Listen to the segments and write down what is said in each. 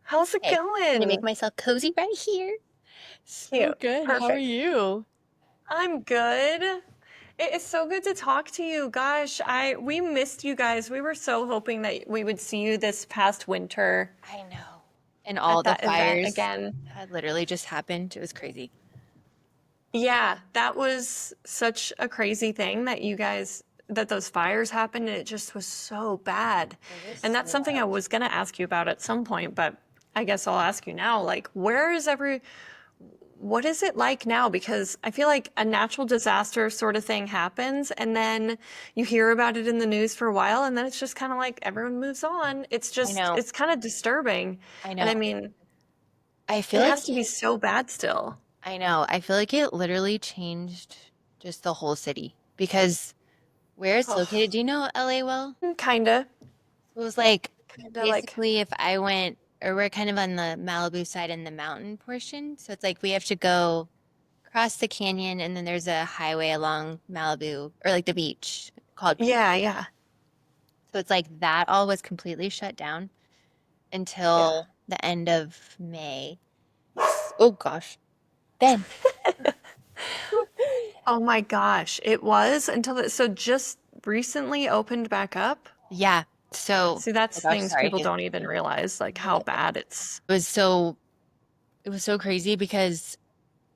How's it Okay, gonna make going? myself cozy right here. So Cute. good. How are Perfect. you? I'm good. It is so good to talk to you. Gosh, we missed you guys. We were so hoping that we would see you this past winter I know. And all at the that event fires again. had literally just happened. It was crazy. Yeah, that was such a crazy thing that that those fires happened and it just was so bad. It was And so that's something I wild. was going to ask you about at some point, but I guess I'll ask you now. Like, what is it like now? Because I feel like a natural disaster sort of thing happens and then you hear about it in the news for a while and then it's just kind of like everyone moves on. I know. It's kind of disturbing. I And know. I mean, I feel it like has to be so bad still. I know. I feel like it literally changed just the whole city because where it's Oh, located, do you know LA well? kinda, It was like kinda like, basically if I went, or we're kind of on the Malibu side in the mountain portion. So it's like we have to go cross the canyon and then there's a highway along Malibu or like the beach called P. yeah, yeah, So it's like that all was completely shut down yeah. until the end of May. Oh gosh. Then. Oh my gosh, it was so just recently opened back up. Yeah. So, See, oh that's gosh, things sorry. people don't even realize, like how It bad it's. was so it was so crazy because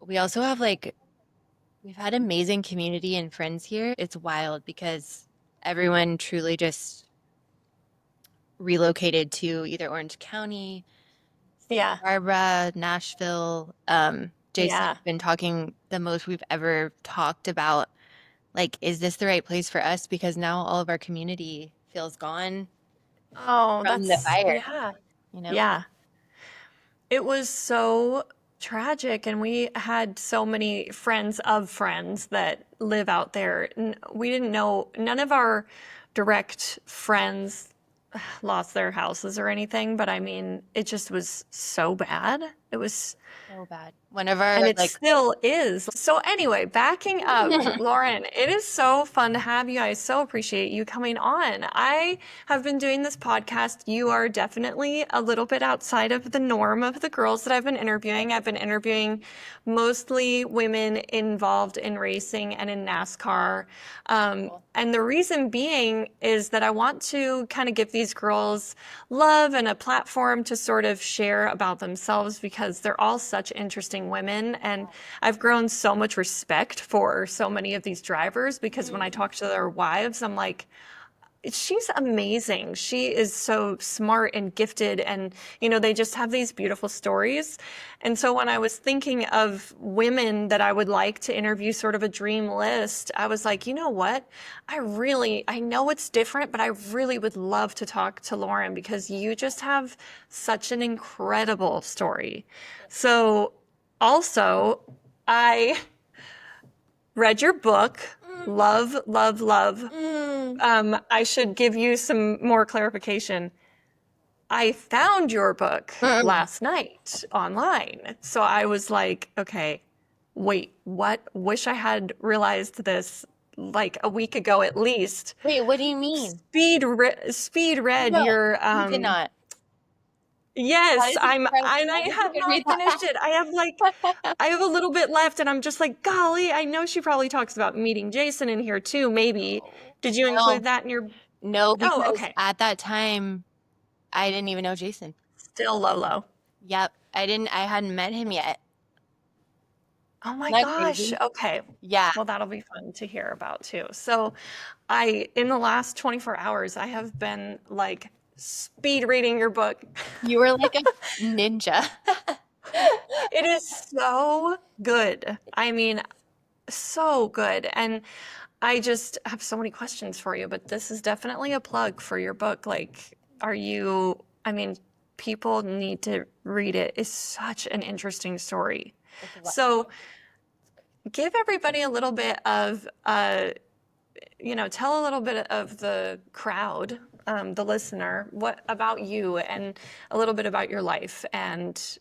we also have like we've had amazing community and friends here. It's wild because everyone truly just relocated to either Orange County, Santa Yeah, Barbara, Nashville. Jason yeah. has been talking the most we've ever talked about, like, is this the right place for us? Because now all of our community feels gone Oh, from the fire, yeah, you know? yeah. It was so tragic, and we had so many friends of friends that live out there. We didn't know, none of our direct friends lost their houses or anything, but I mean, it just was so bad. It was So bad. One of our And it like still is. So anyway, backing up, Lauren, it is so fun to have you. I so appreciate you coming on. I have been doing this podcast. You are definitely a little bit outside of the norm of the girls that I've been interviewing. I've been interviewing mostly women involved in racing and in NASCAR. And the reason being is that I want to kind of give these girls love and a platform to sort of share about themselves because they're all such interesting women. And I've grown so much respect for so many of these drivers because when I talk to their wives, I'm like, she's amazing. She is so smart and gifted and they just have these beautiful stories. And so when I was thinking of women that I would like to interview, sort of a dream list, I was like, you know what? I know it's different, but I really would love to talk to Lauren because you just have such an incredible story. So also, I read your book, love, love, love. Mm. I should give you some more clarification. I found your book Mm. last night online. So I was like, okay, wait, what? Wish I had realized this like a week ago at least. Wait, what do you mean? Speed read No, your you did not. That yes, is incredible. I I wish I have could read not finished that. it. I have a little bit left and I'm just like, golly, I know she probably talks about meeting Jason in here too, maybe. No, Did you include no, that in your no, Oh, because okay. at that time I didn't even know Jason. Still Lolo. Yep, I hadn't met him yet. Oh my Isn't that gosh. crazy? Okay. Yeah, Well, that'll be fun to hear about too. So, in the last 24 hours, I have been like speed reading your book. you were like a ninja. It is so good. I mean, so good. And I just have so many questions for you, but this is definitely a plug for your book. Like, I mean, people need to read it. It's such an interesting story. It's what? So, give everybody a little bit of tell a little bit of the crowd, the listener, what about you and a little bit about your life and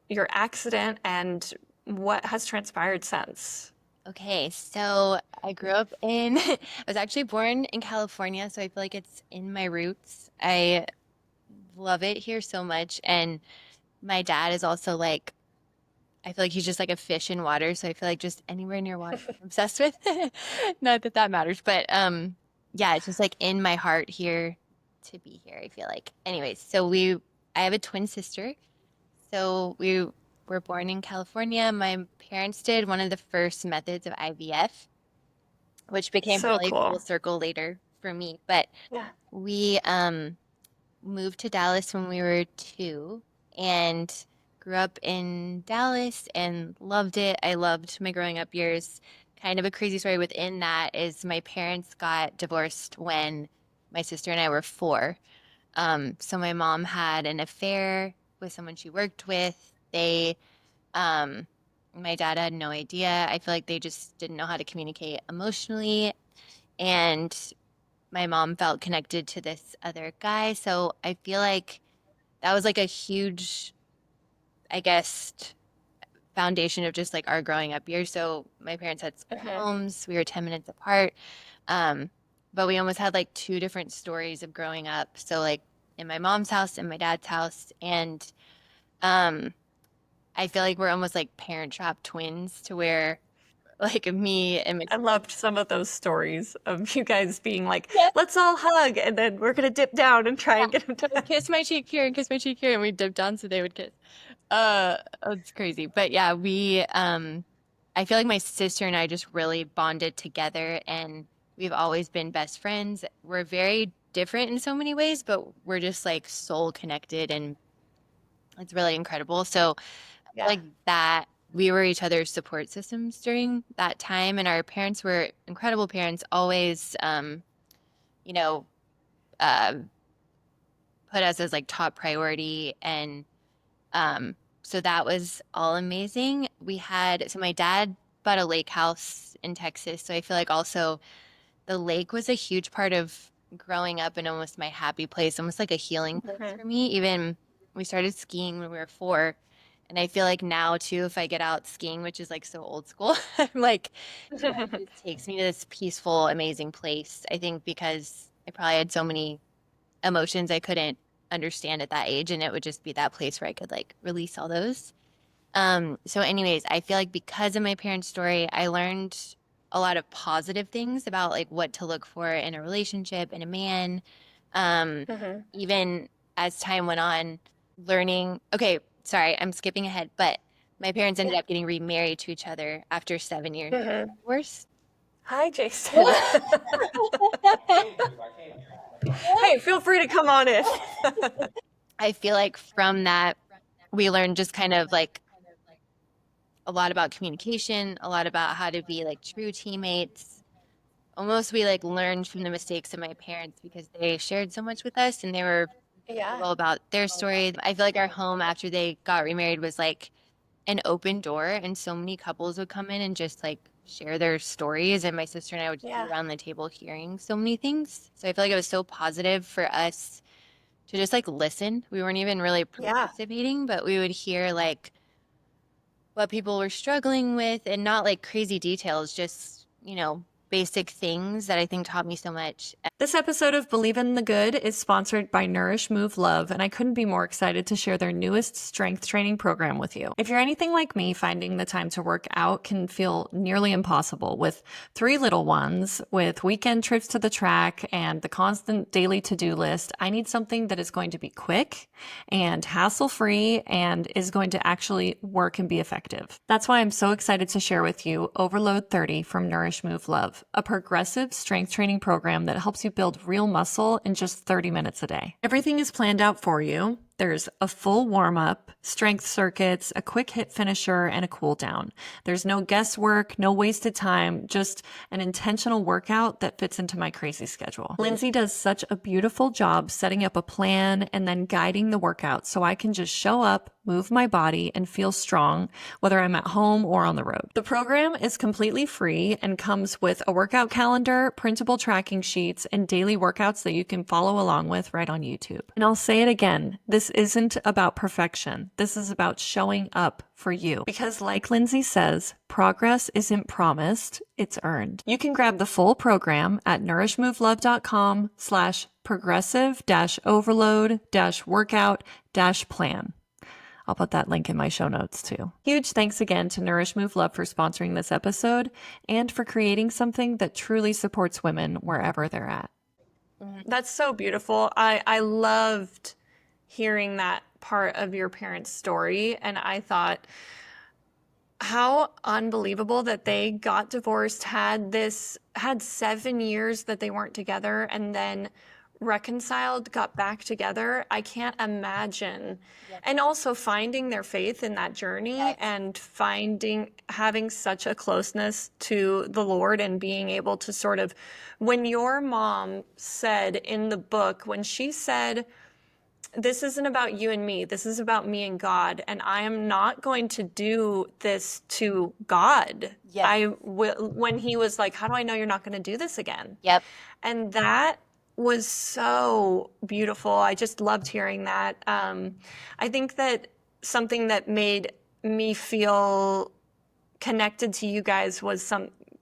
your accident and what has transpired since. Okay, so I grew up in, I was actually born in California, so I feel like it's in my roots. I love it here so much. And my dad is also like, I feel like he's just like a fish in water. So I feel like just anywhere near water, I'm obsessed with. Not that that matters, but yeah, it's just like in my heart here to be here, I feel like. Anyways, I have a twin sister. So we were born in California. My parents did one of the first methods of IVF, which became So really full cool. circle later for me. But Yeah. we moved to Dallas when we were 2 and grew up in Dallas and loved it. I loved my growing up years. Kind of a crazy story within that is my parents got divorced when my sister and I were 4. So my mom had an affair with someone she worked with. Um, my dad had no idea. I feel like they just didn't know how to communicate emotionally. And my mom felt connected to this other guy. So I feel like that was like a huge, I guess, foundation of just like our growing up years. So my parents had split Mhm. homes. We were 10 minutes apart. Um, but we almost had like 2 different stories of growing up. So like in my mom's house and my dad's house. And um, I feel like we're almost like parent trap twins to where like me and my I loved some of those stories of you guys being like, yeah, let's all hug, and then we're gonna dip down and try yeah. and get him I would to. kiss my cheek here and kiss my cheek here, and we dipped down so they would kiss. It's crazy. But yeah, I feel like my sister and I just really bonded together and we've always been best friends. We're very different in so many ways, but we're just like soul connected and it's really incredible. So I feel Yeah. like that we were each other's support systems during that time and our parents were incredible parents, always you know, uh, put us as like top priority and so that was all amazing. So my dad bought a lake house in Texas. So I feel like also the lake was a huge part of growing up and almost my happy place, almost like a healing place Mhm. for me. Even we started skiing when we were 4. And I feel like now too, if I get out skiing, which is like so old school, I'm like, it just takes me to this peaceful, amazing place. I think because I probably had so many emotions I couldn't understand at that age, and it would just be that place where I could like release all those. So anyways, I feel like because of my parents' story, I learned a lot of positive things about like what to look for in a relationship, in a man. Um, Mhm. even as time went on, learning, okay, sorry, I'm skipping ahead, but my parents ended Yeah. up getting remarried to each other after 7 years Mhm. divorce. Hi, Jason. Hey, feel free to come on in. I feel like from that, we learned just kind of like a lot about communication, a lot about how to be like true teammates. Almost we like learned from the mistakes of my parents because they shared so much with us and they were Yeah. all about their story. I feel like our home after they got remarried was like an open door and so many couples would come in and just like share their stories and my sister and I would just be Yeah. around the table hearing so many things. So I feel like it was so positive for us to just like listen. We weren't even really Yeah. participating, but we would hear like what people were struggling with and not like crazy details, just, basic things that I think taught me so much. This episode of Believe in the Good is sponsored by Nourish Move Love, and I couldn't be more excited to share their newest strength training program with you. If you're anything like me, finding the time to work out can feel nearly impossible with 3 little ones, with weekend trips to the track, and the constant daily to-do list. I need something that is going to be quick and hassle-free and is going to actually work and be effective. That's why I'm so excited to share with you Overload 30 from Nourish Move Love, a progressive strength training program that helps you build real muscle in just 30 minutes a day. Everything is planned out for you. There's a full warm up, strength circuits, a quick hit finisher, and a cool down. There's no guesswork, no wasted time, just an intentional workout that fits into my crazy schedule. Lindsay does such a beautiful job setting up a plan and then guiding the workout so I can just show up, move my body, and feel strong, whether I'm at home or on the road. The program is completely free and comes with a workout calendar, printable tracking sheets, and daily workouts that you can follow along with right on YouTube. And I'll say it again, this isn't about perfection. This is about showing up for you. Because like Lindsay says, progress isn't promised, it's earned. You can grab the full program at nourishmovelove.com/progressive-overload-workout-plan. I'll put that link in my show notes too. Huge thanks again to Nourish Move Love for sponsoring this episode and for creating something that truly supports women wherever they're at. That's so beautiful. I loved hearing that part of your parents' story, and I thought how unbelievable that they got divorced, had 7 years that they weren't together, and then reconciled, got back together. I can't imagine. Yep. And also finding their faith in that journey, Yes. and having such a closeness to the Lord, and being able to sort of, when your mom said in the book, when she said, this isn't about you and me, this is about me and God, and I am not going to do this to God. Yes. When he was like, how do I know you're not going to do this again? Yep. And that was so beautiful. I just loved hearing that. I think that something that made me feel connected to you guys was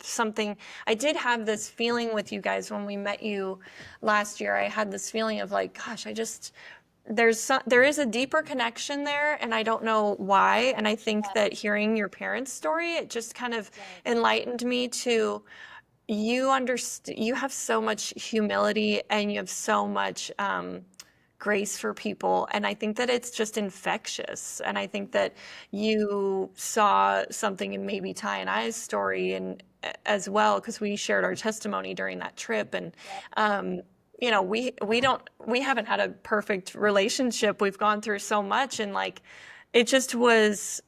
something. I did have this feeling with you guys when we met you last year. I had this feeling of like, gosh, there is a deeper connection there, and I don't know why. And I think that hearing your parents' story, it just kind of enlightened me to, you have so much humility, and you have so much grace for people, and I think that it's just infectious. And I think that you saw something in maybe Ty and I's story, and as well, because we shared our testimony during that trip. And we haven't had a perfect relationship. We've gone through so much, and like, it just was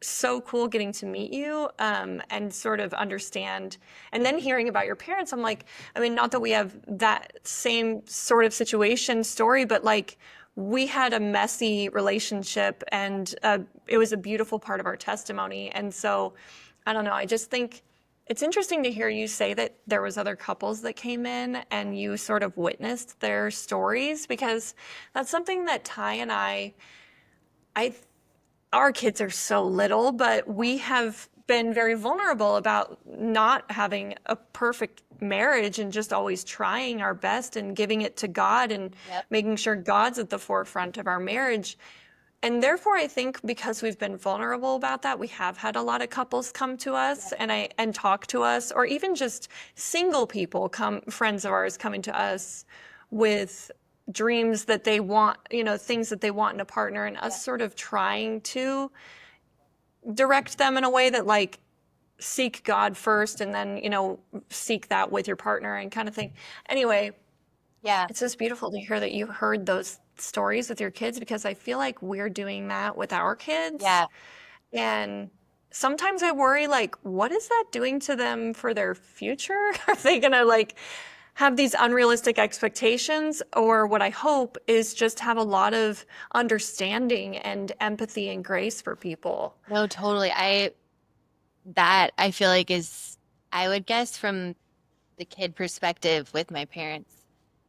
so cool getting to meet you, and sort of understand. And then hearing about your parents, I'm like, I mean, not that we have that same sort of situation story, but like, we had a messy relationship, and it was a beautiful part of our testimony. And so, I don't know, I just think it's interesting to hear you say that there was other couples that came in and you sort of witnessed their stories, because that's something that Ty and our kids are so little, but we have been very vulnerable about not having a perfect marriage, and just always trying our best and giving it to God, and making sure God's at the forefront of our marriage. And therefore, I think because we've been vulnerable about that, we have had a lot of couples come to us and talk to us, or even just single people friends of ours coming to us with dreams that they want, things that they want in a partner, and us sort of trying to direct them in a way that, like, seek God first, and then, seek that with your partner, and kind of thing. Anyway, it's just beautiful to hear that you heard those stories with your kids, because I feel like we're doing that with our kids. Yeah. And sometimes I worry, like, what is that doing to them for their future? Are they going to, like, have these unrealistic expectations? Or what I hope is just have a lot of understanding and empathy and grace for people. No, totally. I feel like is, I would guess, from the kid perspective with my parents,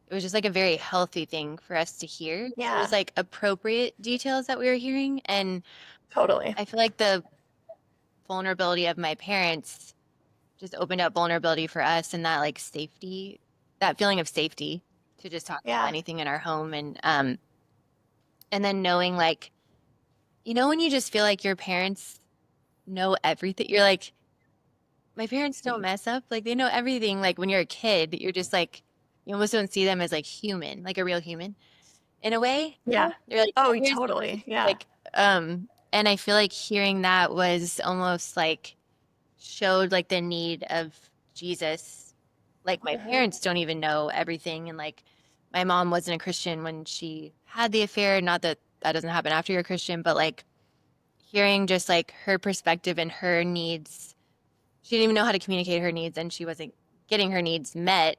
it was just like a very healthy thing for us to hear. Yeah. It was like appropriate details that we were hearing. And Totally. I feel like the vulnerability of my parents just opened up vulnerability for us, and that like safety, that feeling of safety to just talk about anything in our home. And then knowing, like, when you just feel like your parents know everything, you're like, my parents don't mess up. Like, they know everything. Like, when you're a kid, you're just like, you almost don't see them as like human, like a real human in a way. Yeah. They're like, Oh, here's totally. Yeah. like, and I feel like hearing that was almost like showed like the need of Jesus. Like, my parents don't even know everything. And like, my mom wasn't a Christian when she had the affair. Not that that doesn't happen after you're a Christian, but like hearing just like her perspective and her needs. She didn't even know how to communicate her needs, and she wasn't getting her needs met.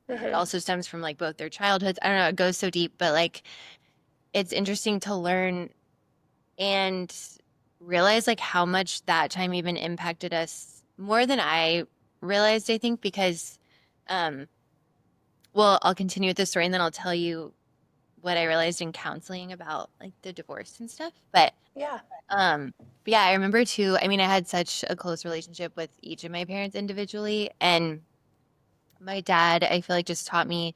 It also stems from like both their childhoods. I don't know, it goes so deep, but like, it's interesting to learn and realized like how much that time even impacted us more than I realized, I think, because um well, I'll continue with the story and then I'll tell you what I realized in counseling about like the divorce and stuff. Yeah. Um but yeah, I remember too, I mean, I had such a close relationship with each of my parents individually, and my dad, I feel like just taught me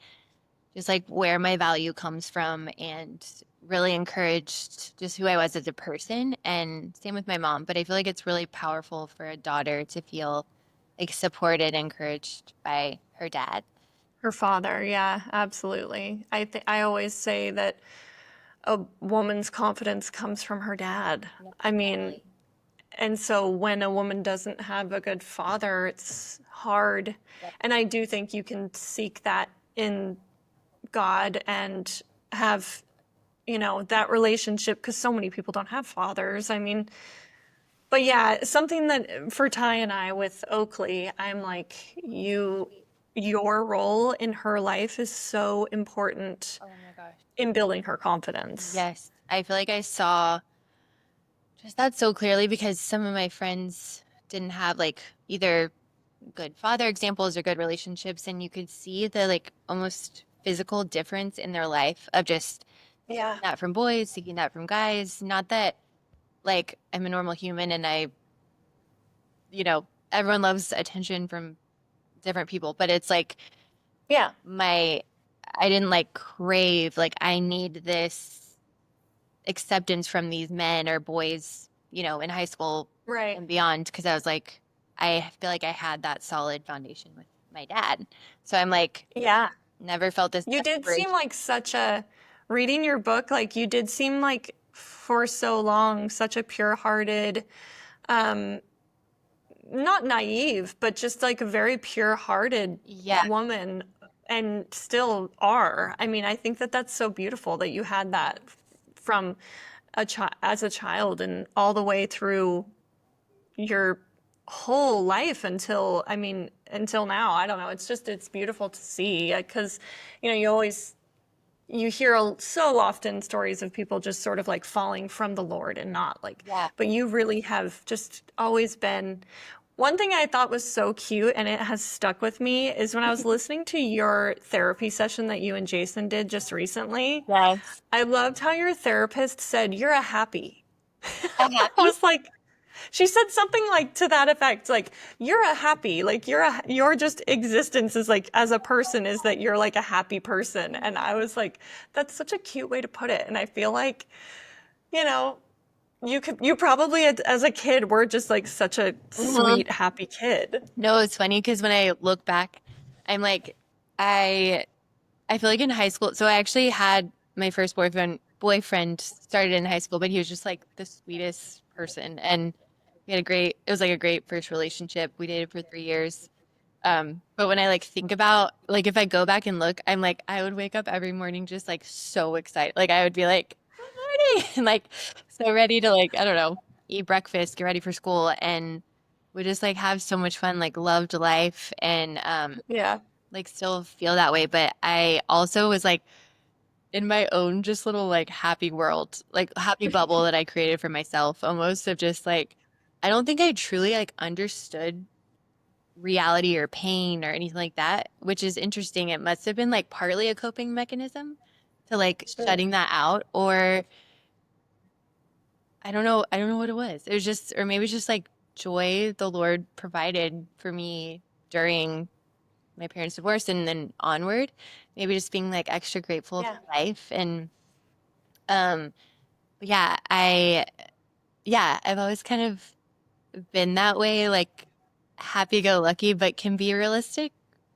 just like where my value comes from and really encouraged just who I was as a person. And same with my mom. But I feel like it's really powerful for a daughter to feel like supported, encouraged by her dad. Her father. Yeah, absolutely. I always say that a woman's confidence comes from her dad. Yep, I mean, totally. and so when a woman doesn't have a good father, it's hard. Yep. And I do think you can seek that in God and have, that relationship because so many people don't have fathers. I mean, but yeah, something that for Ty and I with Oakley, I'm like, your role in her life is so important Oh my gosh. in building her confidence. Yes. I feel like I saw just that so clearly because some of my friends didn't have like either good father examples or good relationships, and you could see the like almost physical difference in their life of just Yeah. that from boys, seeking that from guys. Not that like I'm a normal human and everyone loves attention from different people, but it's like Yeah. my, I didn't like crave, like I need this acceptance from these men or boys, in high school Right. and beyond, because I was like, I feel like I had that solid foundation with my dad. So I'm like, Yeah. never felt this You did seem desperation. like reading your book, like you did seem like for so long such a pure-hearted, um, not naive, but just like a very pure-hearted Yeah. woman and still are. I mean, I think that that's so beautiful that you had that from as a child and all the way through your whole life until, I mean, until now. I don't know. It's beautiful to see because, you always you hear so often stories of people just sort of like falling from the Lord and not like, Yeah. but you really have just always been. One thing I thought was so cute and it has stuck with me is when I was listening to your therapy session that you and Jason did just recently. Yes. I loved how your therapist said, "You're a happy." I'm I happy. was like, she said something like to that effect, like you're a happy, like your just existence is like as a person is that you're like a happy person. And I was like, that's such a cute way to put it. And I feel like, you know, you probably as a kid were just like such a Mhm. sweet, happy kid. No, it's funny because when I look back, I'm like, I I feel like in high school, so I actually had my first boyfriend started in high school, but he was just like the sweetest person. And we had it was like a great first relationship. We dated for 3 years. But when I like think about like if I go back and look, I'm like I would wake up every morning just like so excited. Like I would be like, "Good morning," and like so ready to like I don't know, eat breakfast, get ready for school, and we just like have so much fun. Like loved life, and Yeah. like still feel that way. But I also was like in my own just little like happy world, like happy bubble that I created for myself, almost of just like I don't think I truly like understood reality or pain or anything like that, which is interesting. It must have been like partly a coping mechanism to like Mm. shutting that out, or I don't know what it was. It was just, or maybe it's just like joy the Lord provided for me during my parents' divorce and then onward. Maybe just being like extra grateful for Yeah. life. And um but yeah, I've always kind of been that way, like happy go lucky, but can be realistic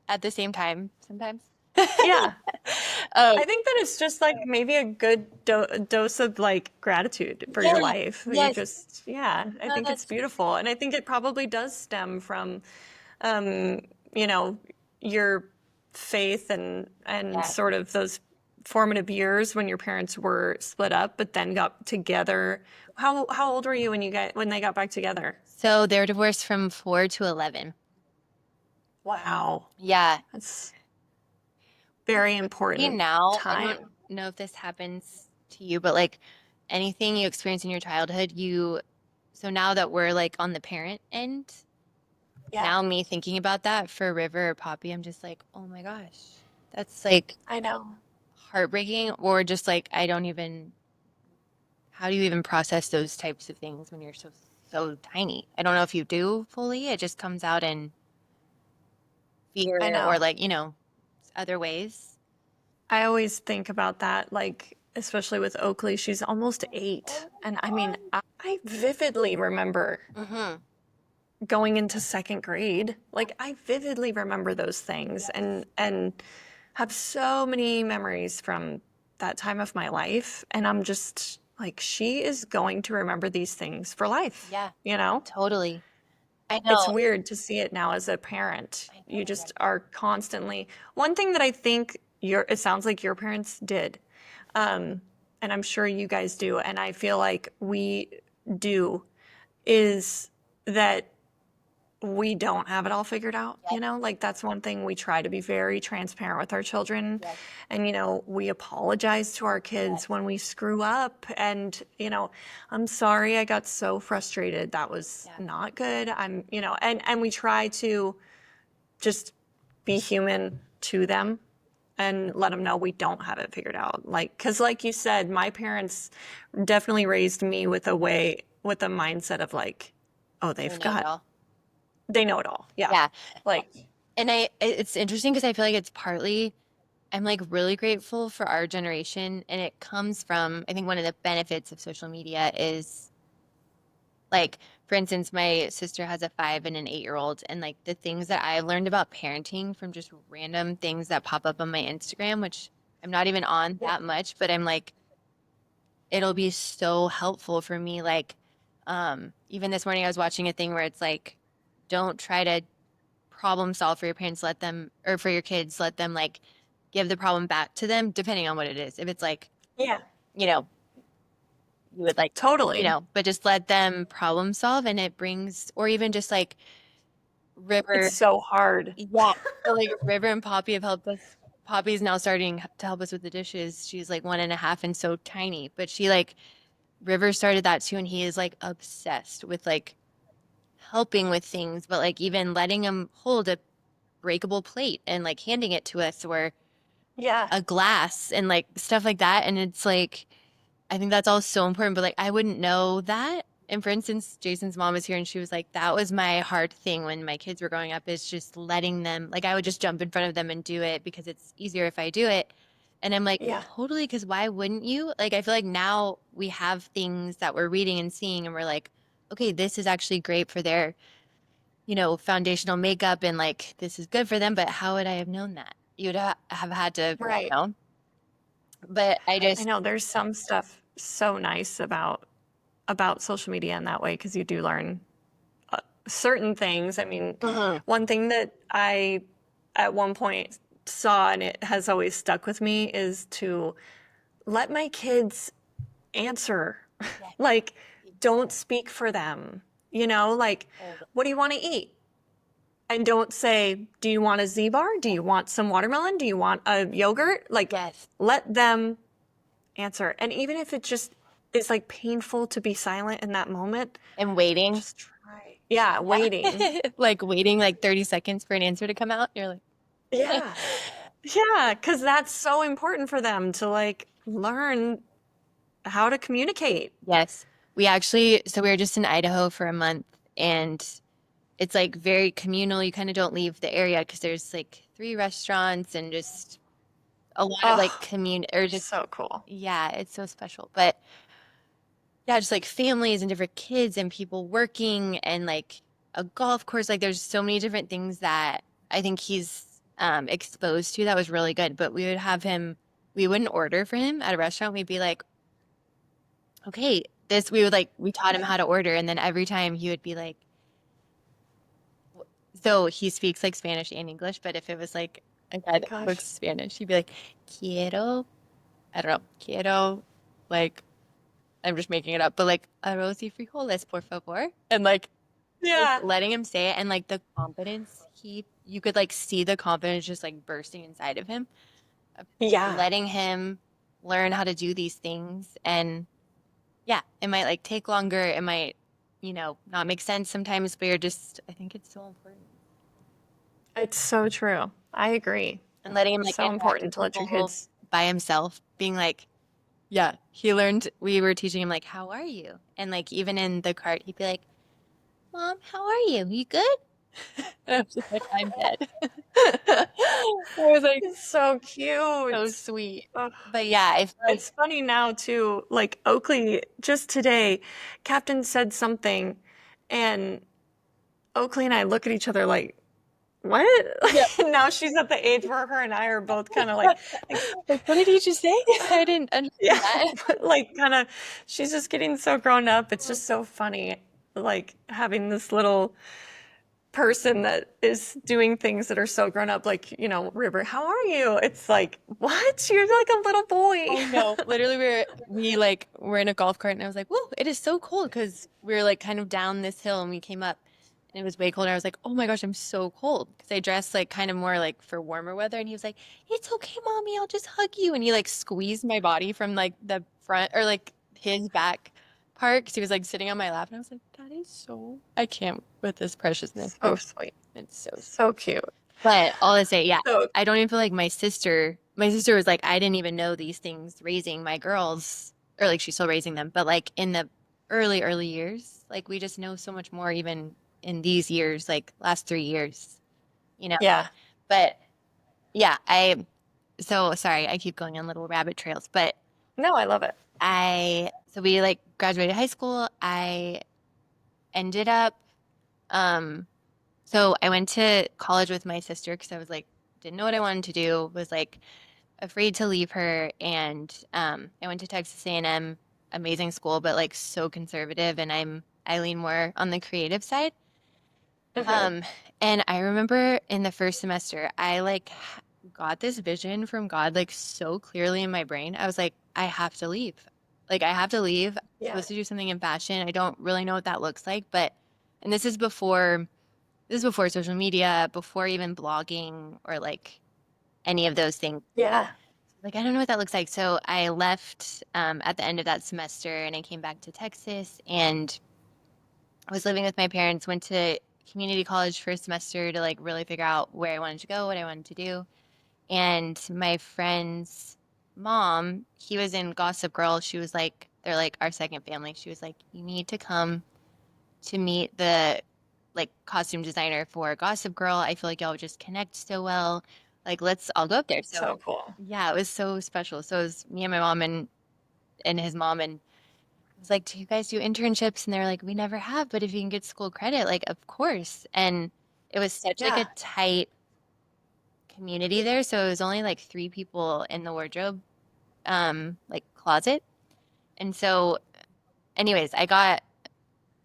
at the same time sometimes. Yeah. Um, I think that it's just like maybe a good dose of like gratitude for your yeah, life. You yes, just, yeah, I no, think it's that's beautiful. And I think it probably does stem from, um, you know, your faith and yeah. sort of those formative years when your parents were split up, but then got together. How old were you when they got back together? So they're divorced from 4 to 11. Wow, Yeah. that's very See important now, I don't time. know if this happens to you, but like anything you experience in your childhood, so now that we're like on the parent end, Yeah, now me thinking about that for River or Poppy, I'm just like, oh my gosh, that's like I know. heartbreaking, or just like, I don't even, how do you even process those types of things when you're so tiny? I don't know if you do fully. It just comes out in I fear or know. like, other ways. I always think about that, like, especially with Oakley, she's almost 8. And I mean, I vividly remember Mm-hmm. going into second grade. Like, I vividly remember those things and have so many memories from that time of my life. And I'm just like, she is going to remember these things for life, Yeah, you know? totally. I It's know. weird to see it now as a parent. I You know. just are constantly. One thing that I think it sounds like your parents did, um, and I'm sure you guys do, and I feel like we do, is that we don't have it all figured out, Yes, like that's one thing we try to be very transparent with our children. yes, And, we apologize to our kids yes. when we screw up. And, I'm sorry I got so frustrated. That was Yeah. not good. And we try to just be human to them and let them know we don't have it figured out. Like, cause like you said, my parents definitely raised me with a mindset of like, oh, They know it all. they know it all. Yeah. Yeah. Like, And it's interesting because I feel like it's partly, I'm like really grateful for our generation. And it comes from, I think one of the benefits of social media is like, for instance, my sister has a 5 and an 8-year-old, and like the things that I've learned about parenting from just random things that pop up on my Instagram, which I'm not even on yeah. that much, but I'm like, it'll be so helpful for me. Like, even this morning I was watching a thing where it's like, don't try to problem solve for your parents, let them, or for your kids, let them like give the problem back to them, depending on what it is. If it's like, Yeah. you know, you would like, Totally. but just let them problem solve, and it brings, or even just like It's River, so hard. yeah. So like River and Poppy have helped us. Poppy's now starting to help us with the dishes. She's like 1.5 and so tiny, but she like River started that too, and he is like obsessed with like helping with things, but like even letting him hold a breakable plate and like handing it to us, or Yeah. a glass and like stuff like that. And it's like, I think that's all so important, but like I wouldn't know that. And for instance, Jason's mom was here and she was like, that was my hard thing when my kids were growing up, is just letting them, like I would just jump in front of them and do it because it's easier if I do it. And I'm like, Yeah. totally, because why wouldn't you? Like, I feel like now we have things that we're reading and seeing, and we're like, okay, this is actually great for their, foundational makeup, and like this is good for them. But how would I have known that? You would have had to, Right. but I I just, know there's some stuff so nice about social media in that way because you do learn certain things. I mean, Mhm. one thing that I at one point saw and it has always stuck with me is to let my kids answer. Yeah. Like, don't speak for them. Like, Oh, what do you want to eat? And don't say, do you want a Z bar? Do you want some watermelon? Do you want a yogurt? Like, yes. let them answer. And even if it just is like painful to be silent in that moment, And waiting. just try. Yeah, waiting. Yeah. Like waiting like 30 seconds for an answer to come out. You're like, Yeah. Yeah, because that's so important for them to like learn how to communicate. yes. So we were just in Idaho for a month, and it's like very communal. You kind of don't leave the area because there's like 3 restaurants and just a lot of like Oh, or just, so cool. yeah, it's so special. But yeah, just like families and different kids and people working and like a golf course. Like there's so many different things that I think he's exposed to that was really good. But we wouldn't order for him at a restaurant. We'd be like, okay, we taught him how to order. And then every time he would be like, so he speaks like Spanish and English, but if it was like a guy that Gosh. spoke Spanish, he'd be like, quiero, I don't know, quiero, like, I'm just making it up, but like arroz y frijoles, por favor. And like just Yeah. letting him say it, and like the confidence you could like see the confidence just like bursting inside of him, of Yeah. letting him learn how to do these things. And yeah, it might like take longer. It might, not make sense sometimes, but I think it's so important. It's so true. I agree. And letting him like So interact with important to let your people kids. by himself, being like, yeah, we were teaching him like, how are you? And like, even in the cart, he'd be like, Mom, how are you? You good? And I was just like, I'm dead. I was like, It's so so cute. sweet. Ugh. But yeah, I feel like, It's funny now too, like Oakley, just today, Captain said something and Oakley and I look at each other like, what? yeah. Now she's at the age where her and I are both kind of like, Like, what did he just say? I didn't yeah, understand that. like kind of, she's just getting so grown up. It's just so funny, like having this little person that is doing things that are so grown up, like, River, how are you? It's like, what? You're like a little boy. I know. Literally, we're in a golf cart, and I was like, "Whoa, it is so cold!" Because we were like kind of down this hill, and we came up, and it was way colder. I was like, "Oh my gosh, I'm so cold!" Because I dressed like kind of more like for warmer weather, and he was like, "It's okay, mommy, I'll just hug you." And he like squeezed my body from like the front or like his back part because he was like sitting on my lap, and I was like, "That is so I can't with this preciousness." So sweet. It's so sweet. So cute. But all to say, yeah, So, I don't even feel like my sister was like, I didn't even know these things raising my girls, or like she's still raising them, but like in the early, early years, like we just know so much more even in these years, like last 3 years, you know. yeah. But yeah, so sorry, I keep going on little rabbit trails, but No, I love it. so we like graduated high school. I ended up, um, so I went to college with my sister because I was like, didn't know what I wanted to do, was like afraid to leave her, and I went to Texas A&M, amazing school, but like so conservative, and I lean more on the creative side. Hmm. Um, and I remember in the first semester, I like got this vision from God like so clearly in my brain. I was like, I have to leave. Like I have to leave. I'm Yeah. supposed to do something in fashion. I don't really know what that looks like, but and this is before social media, before even blogging or like any of those things. Yeah. Like, I don't know what that looks like. So I left at the end of that semester and I came back to Texas and I was living with my parents, went to community college for a semester to like really figure out where I wanted to go, what I wanted to do. And my friend's mom, he was in Gossip Girl. She was like, they're like our second family. She was like, you need to come to meet the like costume designer for Gossip Girl. I feel like y'all would just connect so well. Like, let's all go up there. So So cool. yeah, it was so special. So it was me and my mom and his mom, and I was like, "Do you guys do internships?" And they're like, "We never have, but if you can get school credit, like of course." And it was such like a Yeah. tight community there. So it was only like 3 people in the wardrobe, like closet. And so, anyways, I got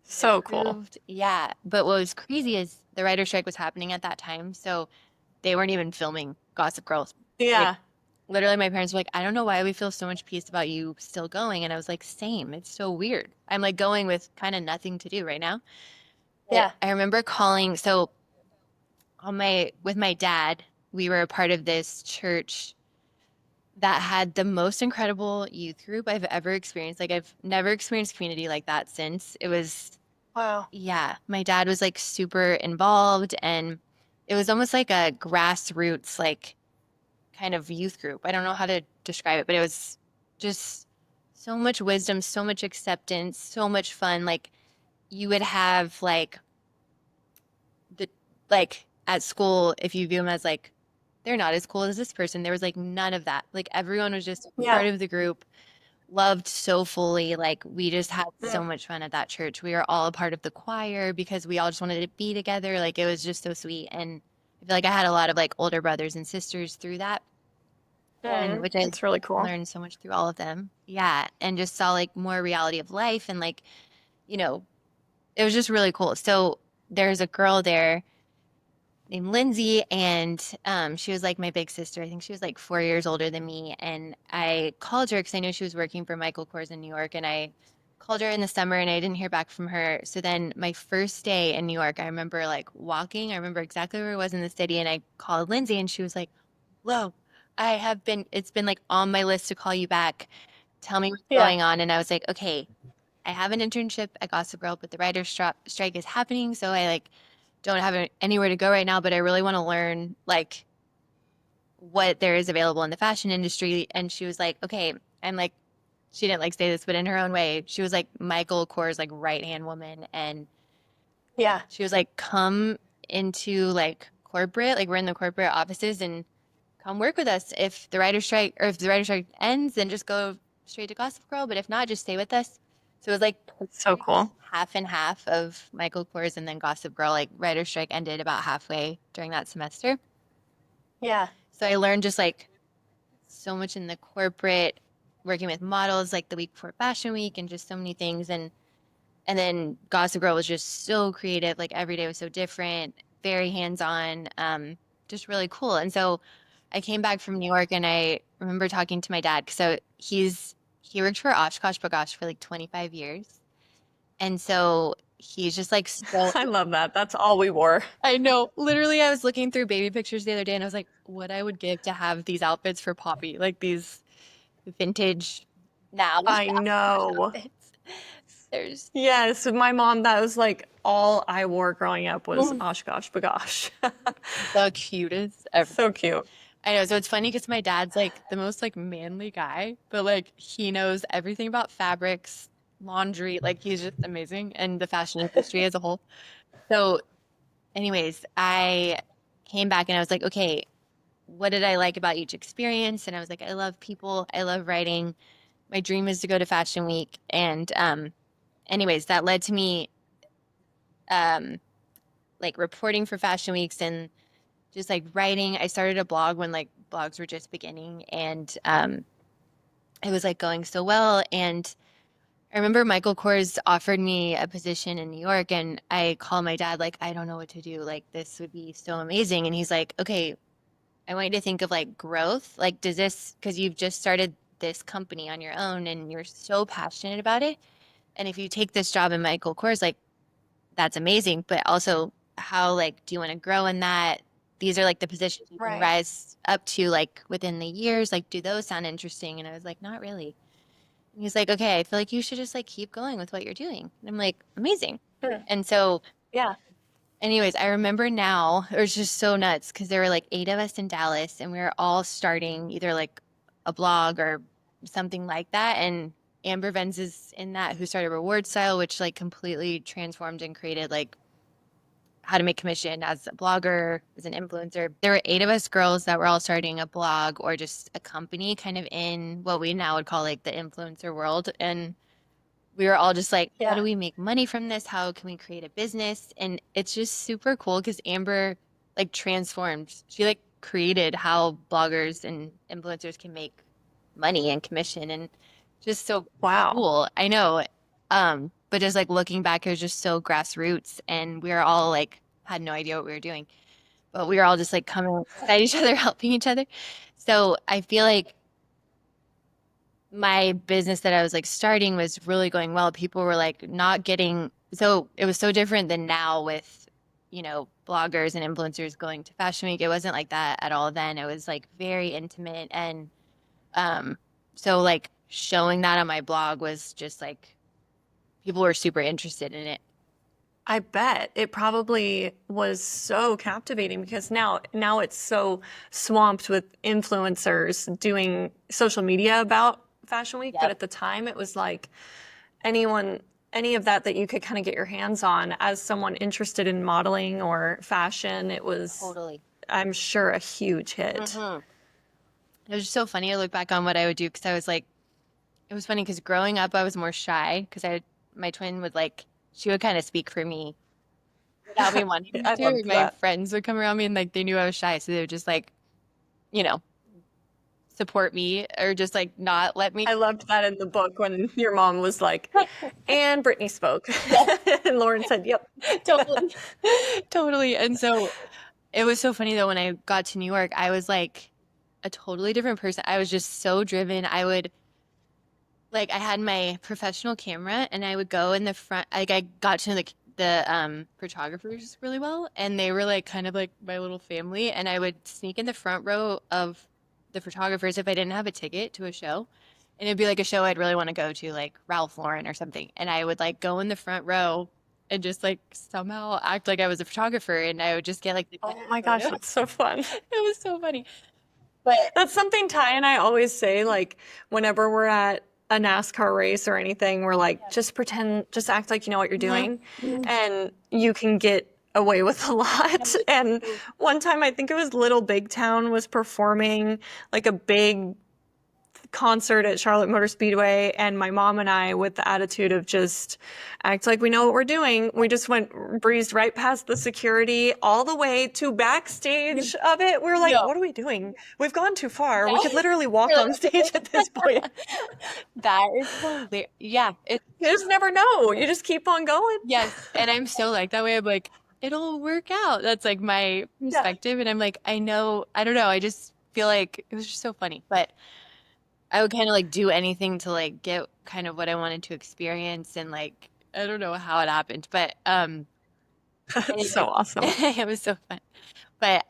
So cool. approved. Yeah. But what was crazy is the writer strike was happening at that time. So they weren't even filming Gossip Girls. Like Yeah. literally my parents were like, I don't know why we feel so much peace about you still going. And I was like, same. It's so weird. I'm like going with kind of nothing to do right now. But Yeah. I remember calling, so with my dad, we were a part of this church that had the most incredible youth group I've ever experienced. Like I've never experienced community like that since. It was, Wow. yeah, my dad was like super involved and it was almost like a grassroots, like kind of youth group. I don't know how to describe it, but it was just so much wisdom, so much acceptance, so much fun. Like you would have the like at school, if you view them as like they're not as cool as this person, there was like none of that. Like everyone was just Yeah. part of the group, loved so fully. Like we just had Mm. so much fun at that church. We were all a part of the choir because we all just wanted to be together. Like it was just so sweet. And I feel like I had a lot of like older brothers and sisters through that, and Mm. which I It's really cool. learned so much through all of them. Yeah, and just saw like more reality of life and like, you know, it was just really cool. So there's a girl there named Lindsay, and she was like my big sister. I think she was like 4 years older than me. And I called her because I knew she was working for Michael Kors in New York, and I called her in the summer and I didn't hear back from her. So then my first day in New York, I remember like walking. I remember exactly where I was in the city, and I called Lindsay, and she was like, "Whoa, it's been like on my list to call you back. Tell me what's Yeah. going on." And I was like, "Okay." I have an internship at Gossip Girl, but the writer's strike is happening, so I like don't have anywhere to go right now, but I really want to learn like what there is available in the fashion industry. And she was like, okay, I'm like, she didn't like say this, but in her own way, she was like Michael Kors like right hand woman, and Yeah. she was like, come into like corporate, like we're in the corporate offices, and come work with us. If the writer's strike or if the writer's strike ends, then just go straight to Gossip Girl. But if not, just stay with us. So it was like That's so pretty much cool. half and half of Michael Kors and then Gossip Girl. Like writer's strike ended about halfway during that semester. Yeah. So I learned just like so much in the corporate, working with models like the week before Fashion Week and just so many things. And then Gossip Girl was just so creative. Like every day was so different, very hands-on, just really cool. And so I came back from New York and I remember talking to my dad. So he worked for Oshkosh Bagosh for like 25 years. And so he's just like so I love that. That's all we wore. I know. Literally, I was looking through baby pictures the other day and I was like, what I would give to have these outfits for Poppy, like these vintage now I Oshkosh know. outfits. There's Yes, my mom, that was like all I wore growing up was Oshkosh Bagosh. the cutest ever. So cute. I know. So it's funny because my dad's like the most like manly guy, but like he knows everything about fabrics, laundry. Like he's just amazing and the fashion industry as a whole. So, anyways, I came back and I was like, okay, what did I like about each experience? And I was like, I love people. I love writing. My dream is to go to Fashion Week. And anyways, that led to me um, like reporting for Fashion Weeks and just like writing. I started a blog when like blogs were just beginning, and it was like going so well. And I remember Michael Kors offered me a position in New York, and I called my dad like, I don't know what to do. Like this would be so amazing. And he's like, okay, I want you to think of like growth. Like, does this, because you've just started this company on your own and you're so passionate about it. And if you take this job in Michael Kors, like, that's amazing. But also, how, like, do you want to grow in that? These are like the positions you can Right. rise up to, like, within the years. Like, do those sound interesting? And I was like, not really. And he's like, okay, I feel like you should just like keep going with what you're doing. And I'm like, amazing. Hmm. And so Yeah. anyways, I remember now, it was just so nuts because there were like 8 of us in Dallas and we were all starting either like a blog or something like that. And Amber Venz is in that, who started Reward Style, which like completely transformed and created like how to make commission as a blogger, as an influencer. There were 8 of us girls that were all starting a blog or just a company kind of in what we now would call like the influencer world. And we were all just like, how Yeah. do we make money from this? How can we create a business? And it's just super cool because Amber like transformed. She like created how bloggers and influencers can make money and commission and just so Wow. cool. I know. But just like looking back, it was just so grassroots and we were all like had no idea what we were doing. But we were all just like coming alongside each other, helping each other. So I feel like my business that I was like starting was really going well. People were like not getting, so it was so different than now with, bloggers and influencers going to Fashion Week. It wasn't like that at all then. It was like very intimate. And um, so like showing that on my blog was just like people were super interested in it. I bet it probably was so captivating because now it's so swamped with influencers doing social media about Fashion Week, but Yep, at the time it was like anyone any of that you could kind of get your hands on as someone interested in modeling or fashion, it was, totally. I'm sure, a huge hit. hmm It was just so funny to look back on what I would do because I was like, it was funny because growing up I was more shy because my twin would like, she would kind of speak for me without me wanting her I to. loved My that. friends would come around me and like they knew I was shy, so they would just like, you know, support me or just like not let me. I loved that in the book when your mom was like, and Brittany spoke. Yes, And Lauren said, yep. totally. Totally. And so it was so funny though when I got to New York, I was like a totally different person. I was just so driven. I would like I had my professional camera and I would go in the front, like I got to know the photographers really well and they were like kind of like my little family and I would sneak in the front row of the photographers if I didn't have a ticket to a show and it'd be like a show I'd really want to go to, like Ralph Lauren or something. And I would like go in the front row and just like somehow act like I was a photographer, and I would just get like the Oh best my gosh, photos. that's so fun. It was so funny. But That's something Ty and I always say, like, whenever we're at a NASCAR race or anything, we're like, yeah. just pretend, just act like you know what you're Mhm. doing, Mhm. and you can get away with a No, lot. it's And so one time, I think it was Little Big Town was performing like a big concert at Charlotte Motor Speedway, and my mom and I, with the attitude of just act like we know what we're doing, we just breezed right past the security all the way to backstage of it. We were like, no. what are we doing? We've gone too far. Yeah. We could literally walk You're on stage at this point. like, that is hilarious. Yeah, it's You just never know. You just keep on going. yes. And I'm so like that way. I'm like, it'll work out. That's like my Yeah. perspective. And I'm like, I know, I don't know. I just feel like it was just so funny. But I would kind of like do anything to like get kind of what I wanted to experience. And like, I don't know how it happened, but That's so anyway, awesome. it was so fun. But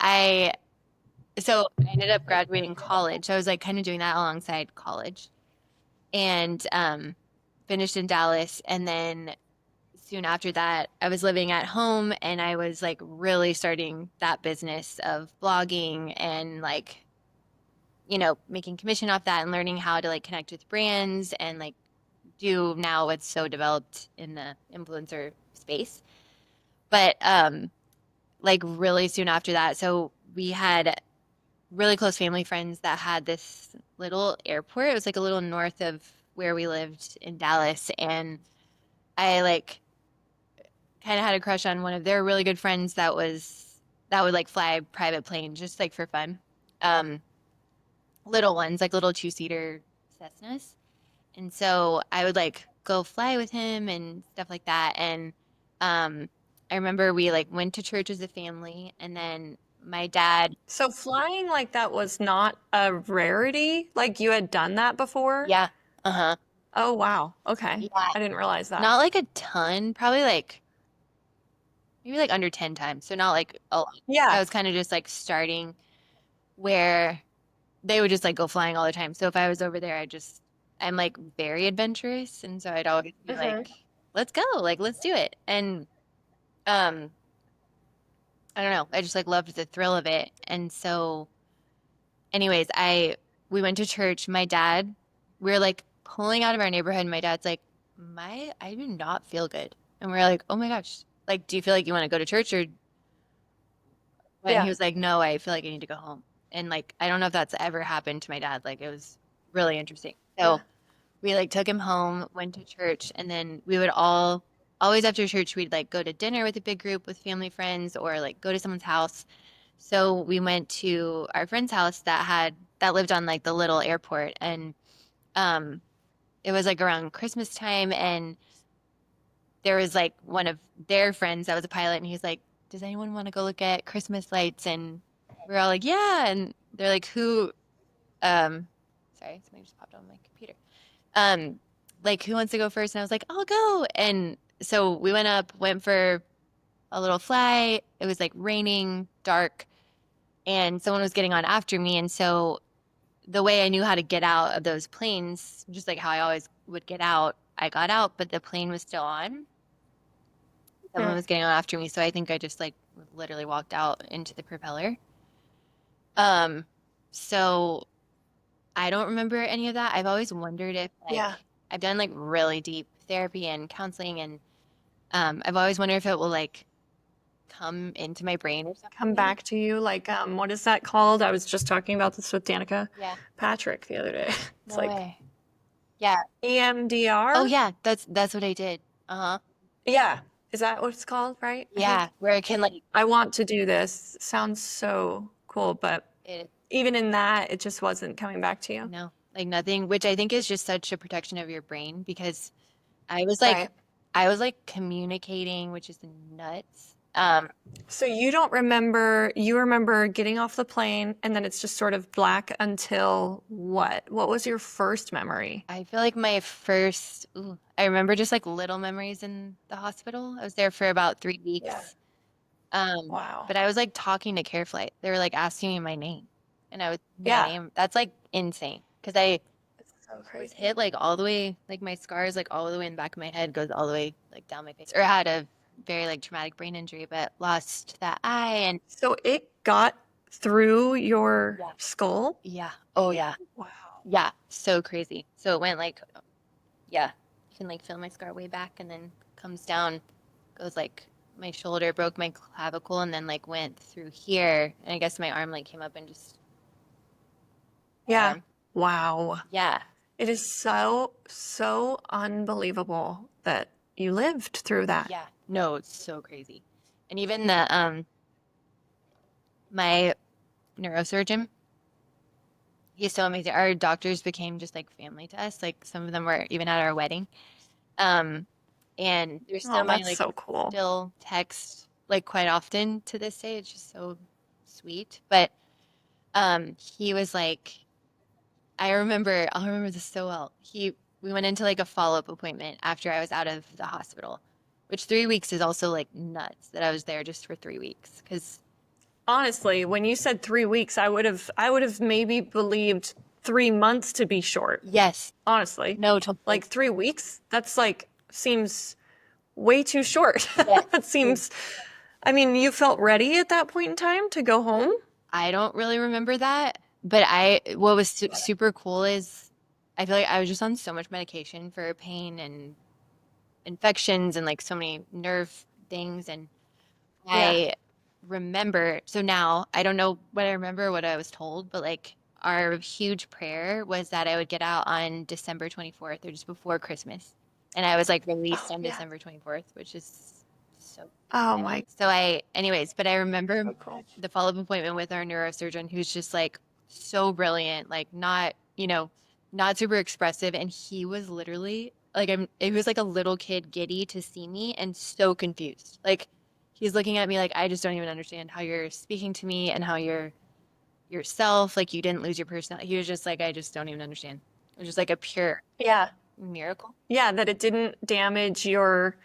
so I ended up graduating college. So I was like kind of doing that alongside college, and finished in Dallas. And then soon after that, I was living at home, and I was like really starting that business of blogging and like, making commission off that and learning how to like connect with brands and like do now what's so developed in the influencer space. But like really soon after that, so we had really close family friends that had this little airport. It was like a little north of where we lived in Dallas, and I like kind of had a crush on one of their really good friends that would like fly private planes just like for fun. Um, Little ones, like little two-seater Cessnas. And so I would like go fly with him and stuff like that. And I remember we like went to church as a family, and then my dad, So flying like that was not a rarity? Like you had done that before? yeah, uh-huh. Oh, wow. Okay. Yeah, I didn't realize that. not like a ton, probably like maybe like under 10 times. So not like a lot. I Yeah. was kind of just like starting where they would just like go flying all the time. So if I was over there, I'm like very adventurous. And so I'd always be Hmm. like, let's go, like, let's do it. And um, I don't know, I just like loved the thrill of it. And so, anyways, we went to church. We were like pulling out of our neighborhood, and my dad's like, I do not feel good. And we are like, oh my gosh, like, do you feel like you want to go to church or and he Yeah. was like, no, I feel like I need to go home. And like, I don't know if that's ever happened to my dad. Like, it was really interesting. Yeah. So we like took him home, went to church, and then we would always after church, we'd like go to dinner with a big group with family friends or like go to someone's house. So we went to our friend's house that lived on like the little airport. And um, it was like around Christmas time. And there was like one of their friends that was a pilot, and he's like, does anyone want to go look at Christmas lights? And we're all like, yeah. And they're like, who sorry, something just popped on my computer. Um, like, who wants to go first? And I was like, I'll go. And so we went for a little fly. It was like raining, dark, and someone was getting on after me. And so the way I knew how to get out of those planes, just like how I always would get out, I got out, but the plane was still on. Someone Hmm. was getting on after me, so I think I just like literally walked out into the propeller. Um, so I don't remember any of that. I've always wondered if like Yeah. I've done like really deep therapy and counseling, and I've always wondered if it will like come into my brain or Come something. back to you. Like, what is that called? I was just talking about this with Danica Yeah, Patrick the other day. It's no like way. Yeah. Oh EMDR. yeah, that's what I did. Uh-huh. Yeah. Is that what it's called, right? I Yeah, think. where it can like I want to do this. Sounds so cool, but it even in that, it just wasn't coming back to you. no, like nothing, which I think is just such a protection of your brain because I was like Right. I was like communicating, which is nuts. So you remember getting off the plane and then it's just sort of black until what? What was your first memory? I feel like I remember just like little memories in the hospital. I was there for about three Yeah. weeks. Wow. But I was like talking to CareFlight. They were like asking me my name, and I was my Yeah. name. That's like insane because I so was crazy. hit like all the way, like my scars, like all the way in the back of my head, goes all the way like down my face. Or had a very like traumatic brain injury, but lost that eye and So it got through your yeah, skull? yeah, oh yeah, Wow. yeah, so crazy. So it went like, yeah, you can like feel my scar way back and then comes down, goes like my shoulder, broke my clavicle, and then like went through here. And I guess my arm like came up and just my Yeah. arm. Wow. Yeah, It is so, so unbelievable that you lived through that. yeah, no, it's so crazy. And even the my neurosurgeon, he's so amazing. Our doctors became just like family to us. Like some of them were even at our wedding. Um, and there's so Oh, many that's like so cool. still text like quite often to this day. It's just so sweet. But he was like, I'll remember this so well. We went into like a follow-up appointment after I was out of the hospital, which 3 weeks is also like nuts that I was there just for 3 weeks. Because Honestly, when you said 3 weeks, I would have maybe believed 3 months to be short. yes, Honestly. no, totally. Like 3 weeks? That's like seems way too short. Yes. That seems, I mean, you felt ready at that point in time to go home? I don't really remember that, but what was super cool is I feel like I was just on so much medication for pain and infections and like so many nerve things. And Yeah. I remember, so now I don't know what I remember, what I was told, but like our huge prayer was that I would get out on December 24th or just before Christmas. And I was like released Oh, on yeah. December 24th, which is so Oh wild. my, So anyways, but I remember so cool. the follow-up appointment with our neurosurgeon who's just like so brilliant, like not, not super expressive. And he was literally like, it was like a little kid giddy to see me and so confused. Like, he's looking at me like, I just don't even understand how you're speaking to me and how you're yourself. Like, you didn't lose your personality. He was just like, I just don't even understand. It was just like a pure Yeah. miracle. Yeah, that it didn't damage your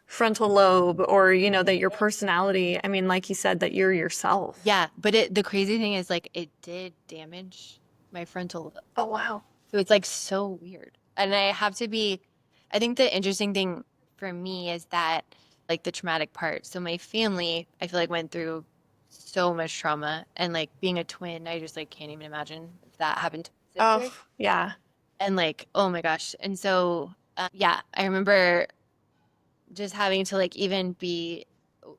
frontal lobe or, that your personality, I mean, like you said, that you're yourself. Yeah, but the crazy thing is like it did damage my frontal lobe. Oh, wow. So it's like so weird. And I think the interesting thing for me is that like the traumatic part. So my family, I feel like went through so much trauma and like being a twin, I just like can't even imagine if that happened to my Oh, sister. yeah. And like, oh my gosh. And so, yeah, I remember just having to like even be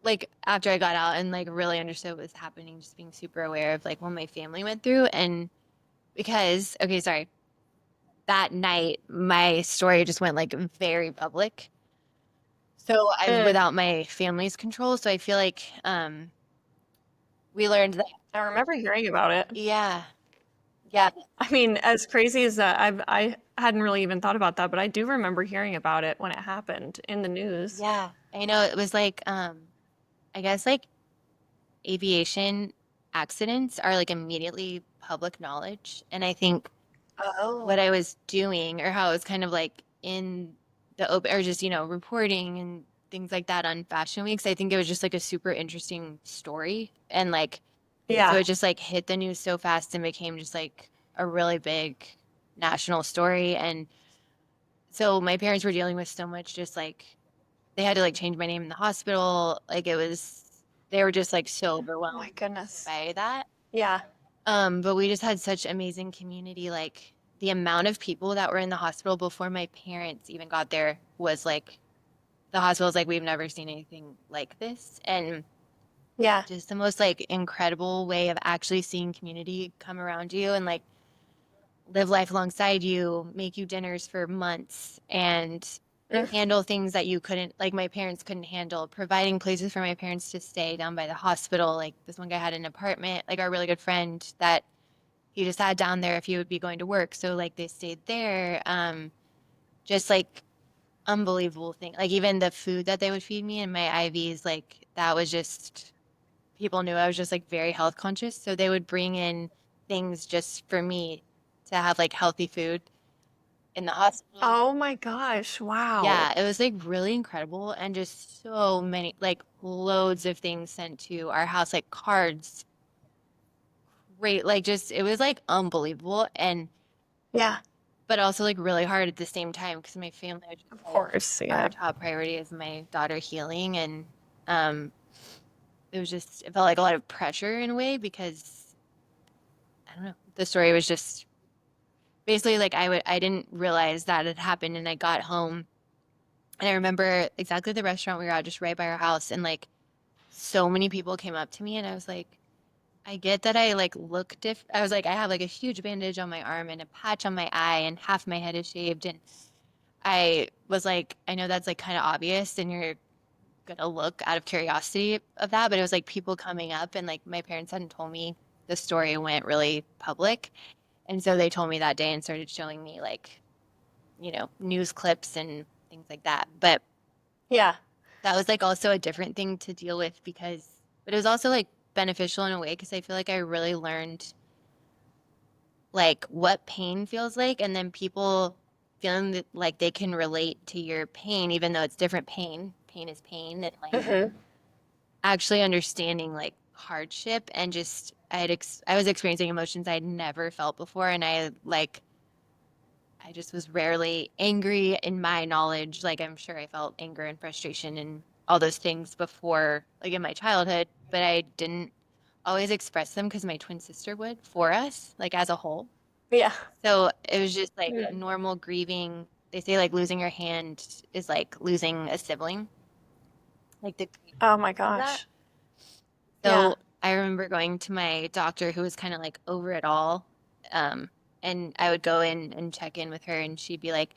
like after I got out and like really understood what was happening, just being super aware of like what my family went through. And because, okay, sorry, that night my story just went like very public. So I was Mm. without my family's control. So I feel like we learned that, I remember hearing about it. yeah, yeah, I mean, as crazy as that, I hadn't really even thought about that, but I do remember hearing about it when it happened in the news. yeah. I know it was like I guess like aviation accidents are like immediately public knowledge. And I think what Oh. I was doing or how it was kind of like in the open or just, reporting and things like that on fashion weeks. I think it was just like a super interesting story. And like, so Yeah. it just like hit the news so fast and became just like a really big national story. And so my parents were dealing with so much, just like they had to like change my name in the hospital. Like they were just like so Oh my overwhelmed goodness. by that. Yeah. But we just had such amazing community. Like the amount of people that were in the hospital before my parents even got there was like the hospital's like we've never seen anything like this. And Yeah. just the most like incredible way of actually seeing community come around you and like live life alongside you, make you dinners for months and Mm. handle things that you couldn't like my parents couldn't handle, providing places for my parents to stay down by the hospital. Like this one guy had an apartment, like our really good friend that he just had down there if he would be going to work. So like they stayed there. Just like unbelievable thing. Like even the food that they would feed me and my IVs, like that was just people knew I was just like very health conscious. So they would bring in things just for me to have like healthy food in the hospital. Oh my gosh. Wow. Yeah, it was like really incredible and just so many like loads of things sent to our house, like cards, great, like just it was like unbelievable. And Yeah. but also like really hard at the same time because my family was just Of like course. our Yeah. top priority is my daughter healing, and um, it felt like a lot of pressure in a way because I don't know, the story was just basically like I didn't realize that had happened, and I got home and I remember exactly the restaurant we were at, just right by our house, and like so many people came up to me, and I was like, I get that I like look different. I was like, I have like a huge bandage on my arm and a patch on my eye, and half my head is shaved. And I was like, I know that's like kind of obvious, and you're gonna look out of curiosity of that. But it was like people coming up, and like my parents hadn't told me the story went really public. And so they told me that day and started showing me like, news clips and things like that. But Yeah. that was like also a different thing to deal with but it was also like beneficial in a way because I feel like I really learned like what pain feels like, and then people feeling that, like they can relate to your pain even though it's different pain. Pain is pain, and like Hmm. actually understanding like hardship, and just I was experiencing emotions I'd never felt before, and I just was rarely angry in my knowledge. Like I'm sure I felt anger and frustration and all those things before, like in my childhood, but I didn't always express them because my twin sister would for us, like as a whole. Yeah. So it was just like Mm. normal grieving. They say like losing your hand is like losing a sibling, like the grief Oh my of that. gosh. Yeah. So I remember going to my doctor who was kind of like over it all. Um, and I would go in and check in with her, and she'd be like,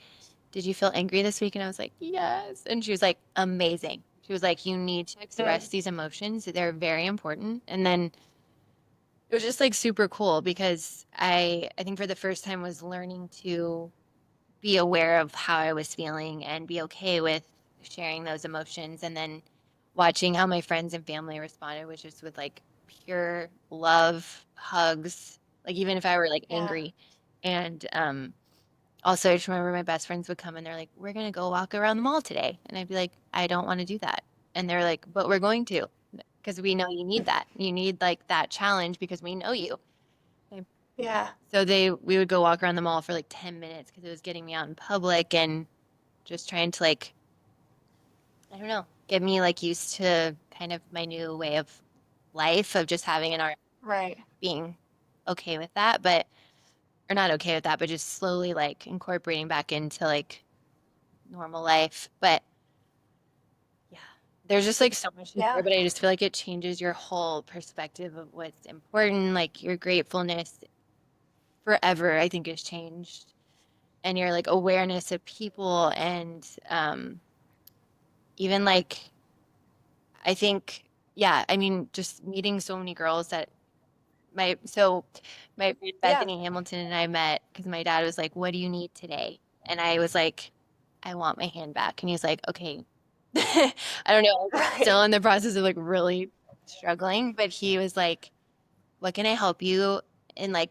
did you feel angry this week? And I was like, yes. And she was like, amazing. She was like, you need to Mm. express these emotions. They're very important. And then it was just like super cool because I think for the first time was learning to be aware of how I was feeling and be okay with sharing those emotions, and then watching how my friends and family responded, which is with like pure love, hugs, like even if I were like Yeah. angry. And also I just remember my best friends would come and they're like, we're gonna go walk around the mall today. And I'd be like, I don't want to do that. And they're like, but we're going to, because we know you need that. You need like that challenge because we know you. Yeah. So we would go walk around the mall for like 10 minutes because it was getting me out in public and just trying to like, I don't know, get me like used to kind of my new way of life of just having an art, Right. being okay with that, but or not okay with that, but just slowly like incorporating back into like normal life. But yeah, there's just like so much to share, Yeah. but I just feel like it changes your whole perspective of what's important, like your gratefulness forever, I think has changed. And your like awareness of people, and even like I think, yeah, I mean just meeting so many girls that my friend Yeah. Bethany Hamilton and I met because my dad was like, what do you need today? And I was like, I want my hand back. And he's like, okay. I don't know, I'm Right. still in the process of like really struggling, but he was like, what can I help you in like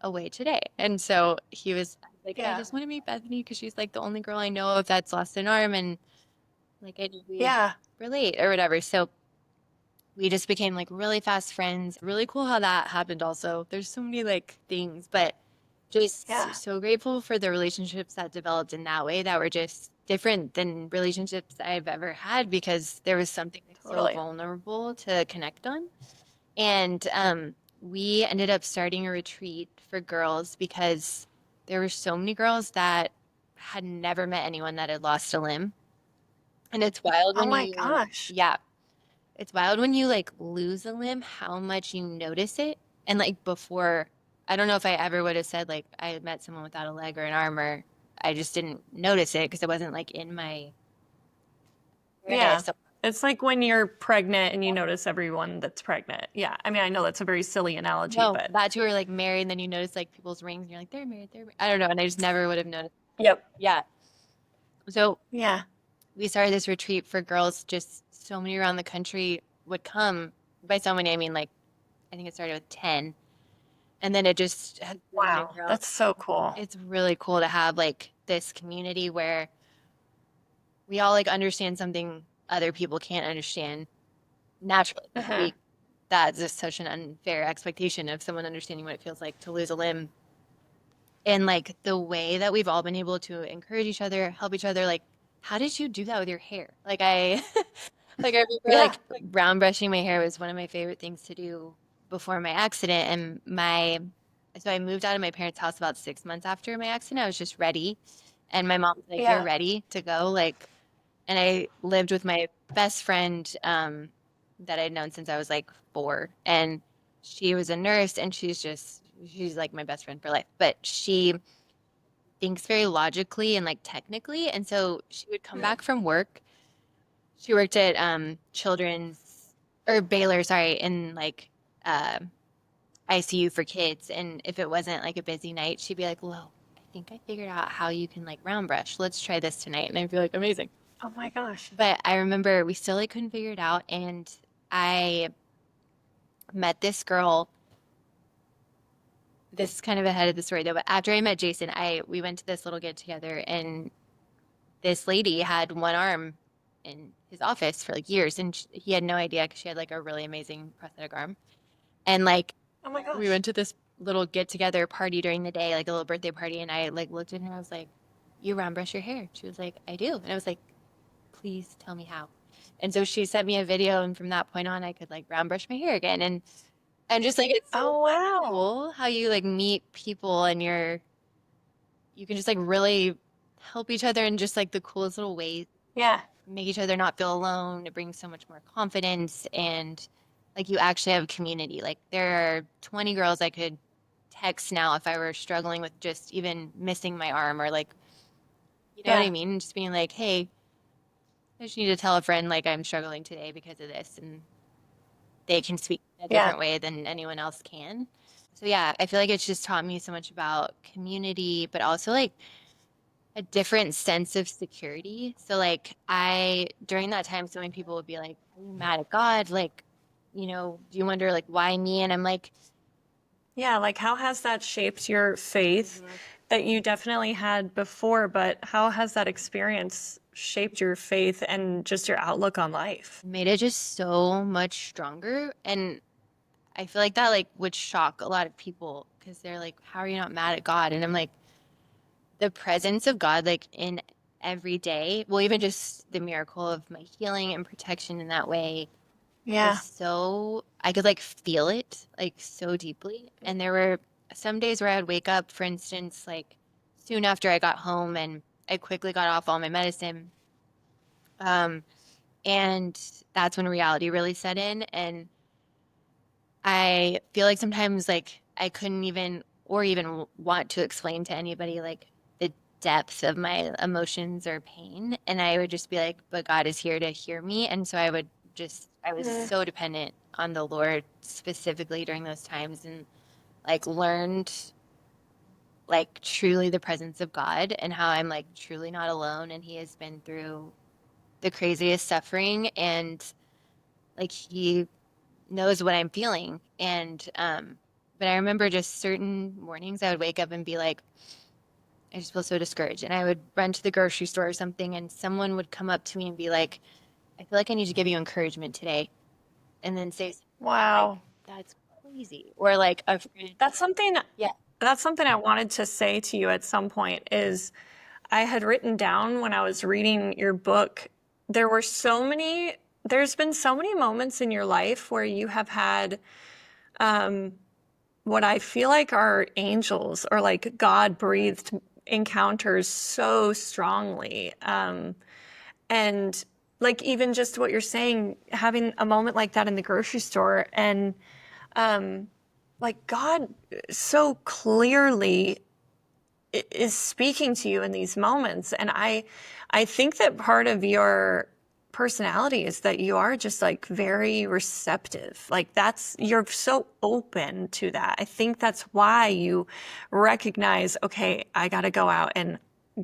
a way today? And so he was like, I Yeah. just want to meet Bethany because she's like the only girl I know of that's lost an arm, and like I know we Yeah. relate or whatever. So we just became like really fast friends. Really cool how that happened also. There's so many like things, but just Yeah. so grateful for the relationships that developed in that way that were just different than relationships I've ever had because there was something like so Totally. vulnerable to connect on. And we ended up starting a retreat for girls because there were so many girls that had never met anyone that had lost a limb. And it's wild Oh when my you, gosh. yeah, it's wild when you like lose a limb, how much you notice it. And like before, I don't know if I ever would have said like I met someone without a leg or an arm, or I just didn't notice it because it wasn't like in my Yeah. awareness. So, It's like when you're pregnant and you notice everyone that's pregnant. Yeah. I mean, I know that's a very silly analogy, no, but that two are like married, and then you notice like people's rings, and you're like, they're married, they're married. I don't know. And I just never would have noticed. yep. Yeah. So Yeah. we started this retreat for girls, just so many around the country would come. By so many, I mean like, I think it started with 10. And then it just has grown and Wow. grown. That's so cool. It's really cool to have like this community where we all like understand something other people can't understand naturally. Hmm. We That's just such an unfair expectation of someone understanding what it feels like to lose a limb. And like the way that we've all been able to encourage each other, help each other, like, how did you do that with your hair? Like I like I remember Yeah. like round brushing my hair was one of my favorite things to do before my accident. And so I moved out of my parents' house about 6 months after my accident. I was just ready. And my mom was like, "You're Yeah. ready to go." Like, and I lived with my best friend that I'd known since I was like 4. And she was a nurse, and she's like my best friend for life. But she thinks very logically and like technically. And so she would come back from work. She worked at Children's or Baylor, sorry, in like uh, ICU for kids. And if it wasn't like a busy night, she'd be like, "Lo, I think I figured out how you can like round brush. Let's try this tonight." And I'd be like, "Amazing." Oh my gosh. But I remember we still like couldn't figure it out. And I met this girl. This is kind of ahead of the story though, but after I met Jason, I we went to this little get together, and this lady had one arm in his office for like years, and he had no idea because she had like a really amazing prosthetic arm. And like Oh my we gosh. went to this little get together party during the day, like a little birthday party, and I like looked at her and I was like, "You round brush your hair?" She was like, "I do." And I was like, "Please tell me how." And so she sent me a video, and from that point on, I could like round brush my hair again. And just like it's so Oh wow. cool how you like meet people and you can just like really help each other in just like the coolest little ways, Yeah. make each other not feel alone. It brings so much more confidence, and like you actually have a community. Like there are 20 girls I could text now if I were struggling with just even missing my arm or like, you know what I Yeah. mean? Just being like, "Hey, I just need to tell a friend like I'm struggling today because of this." And they can speak in a Yeah. different way than anyone else can. So yeah, I feel like it's just taught me so much about community, but also like a different sense of security. So like during that time, so many people would be like, "Are you mad at God? Like, do you wonder like why me?" And I'm like, Yeah, like how has that shaped your faith Mhm. that you definitely had before, but how has that experience shaped your faith and just your outlook on life? Made it just so much stronger. And I feel like that like would shock a lot of people because they're like, "How are you not mad at God?" And I'm like, the presence of God, like in every day, well, even just the miracle of my healing and protection in that way was Yeah. so, I could like feel it like so deeply. And there were some days where I would wake up, for instance, like soon after I got home and I quickly got off all my medicine. Um, and that's when reality really set in. And I feel like sometimes like I couldn't even or even want to explain to anybody like the depth of my emotions or pain. And I would just be like, but God is here to hear me. And so I was Mm. so dependent on the Lord specifically during those times and like learned like truly the presence of God and how I'm like truly not alone. And He has been through the craziest suffering and like He knows what I'm feeling. But I remember just certain mornings I would wake up and be like, I just feel so discouraged. And I would run to the grocery store or something, and someone would come up to me and be like, "I feel like I need to give you encouragement today." And then say something like, Wow. "That's crazy." Or like a friend, That's something yeah, that's something I wanted to say to you at some point is I had written down when I was reading your book, there were so many there's been so many moments in your life where you have had um, what I feel like are angels or like God breathed encounters so strongly. And like even just what you're saying, having a moment like that in the grocery store and um, like God so clearly is speaking to you in these moments. And I think that part of your personality is that you are just like very receptive. Like that's, you're so open to that. I think that's why you recognize, okay, I got to go out and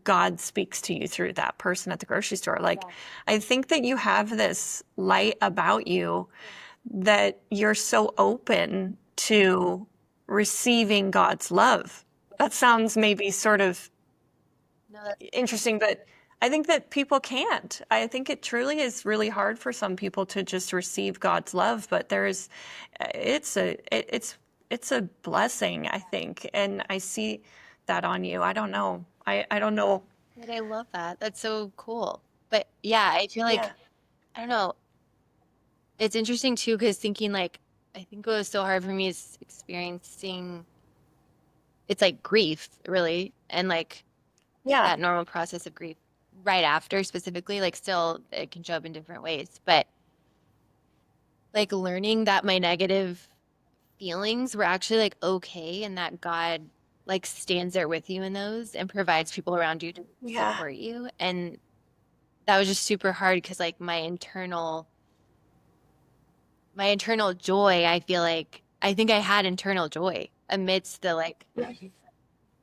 God speaks to you through that person at the grocery store. Like, yeah, I think that you have this light about you that you're so open to receiving God's love. That sounds maybe sort of no, that's interesting, but I think that people can't. I think it truly is really hard for some people to just receive God's love, but there's it's a it's a blessing, I think. And I see that on you. I don't know. I don't know. But I love that. That's so cool. But yeah, I feel like, Yeah. I don't know. It's interesting too, because thinking like, I think what was so hard for me is experiencing it's like grief, really, and like Yeah. that normal process of grief right after, specifically, like still it can show up in different ways. But like learning that my negative feelings were actually like okay and that God like stands there with you in those and provides people around you to Yeah. support you. And that was just super hard because like my internal joy, I feel like I think I had internal joy amidst the like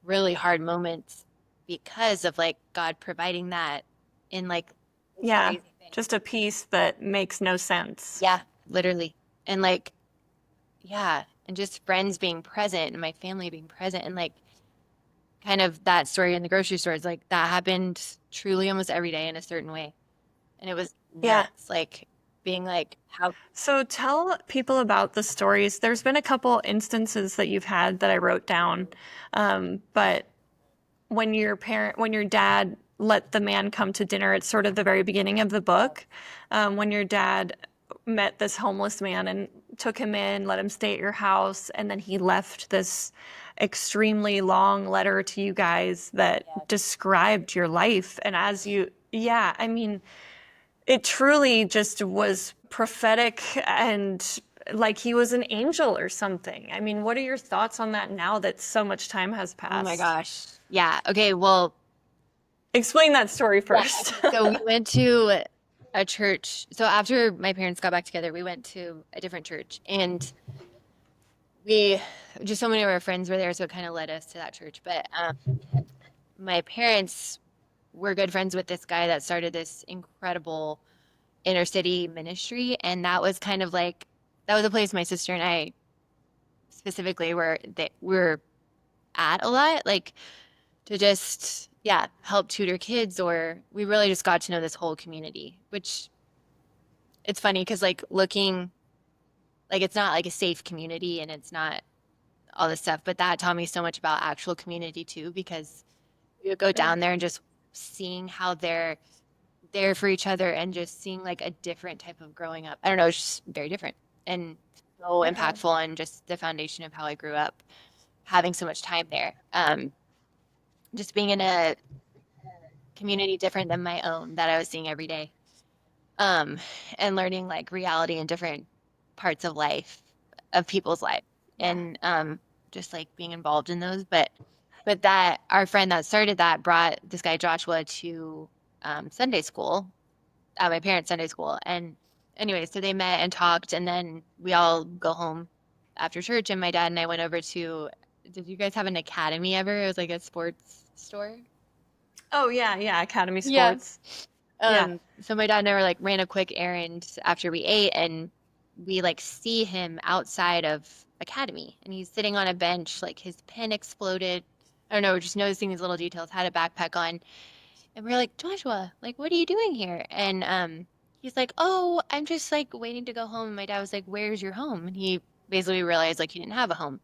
really hard moments because of like God providing that in like this Yeah. crazy thing. Just a piece that makes no sense. Yeah, literally. And like, yeah, and just friends being present and my family being present and like kind of that story in the grocery store is like that happened truly almost every day in a certain way. And it was Yeah. nuts. Like being like, how, So tell people about the stories. There's been a couple instances that you've had that I wrote down, but when your dad let the man come to dinner, it's sort of the very beginning of the book, when your dad met this homeless man and took him in, let him stay at your house, and then he left this extremely long letter to you guys that yeah, described your life. And yeah, I mean, it truly just was prophetic and like he was an angel or something. I mean, what are your thoughts on that now that so much time has oh my passed? gosh. Yeah. Okay. Well, Explain that story yeah. first. Okay. So we went to a church. So after my parents got back together, we went to a different church and we just so many of our friends were there. So it kind of led us to that church. But my parents were good friends with this guy that started this incredible inner city ministry. And that was kind of like, that was a place my sister and I specifically were at a lot, like to just, yeah, help tutor kids, or we really just got to know this whole community, which it's funny because like looking, like it's not like a safe community and it's not all this stuff, but that taught me so much about actual community too, because we would go down there and just seeing how they're there for each other and just seeing like a different type of growing up. I don't know, it's just very different and so Yeah. impactful on just the foundation of how I grew up, having so much time there. Just being in a community different than my own that I was seeing every day. Um, and learning like reality in different parts of life, of people's life, Yeah. and just like being involved in those. But that our friend that started that brought this guy Joshua to Sunday school at my parents' Sunday school. And anyway, so they met and talked, and then we all go home after church. And my dad and I went over to, did you guys have an academy ever? It was like a sports store. Oh yeah, yeah, Academy Yeah. Sports. Yeah. So my dad and I were like ran a quick errand after we ate, and we like see him outside of Academy, and he's sitting on a bench, like his pen exploded. I don't know, we're just noticing these little details, had a backpack on. And we're like, Joshua, like, what are you doing here? And he's like, oh, I'm just like waiting to go home. And my dad was like, where's your home? And he basically realized like he didn't have a home.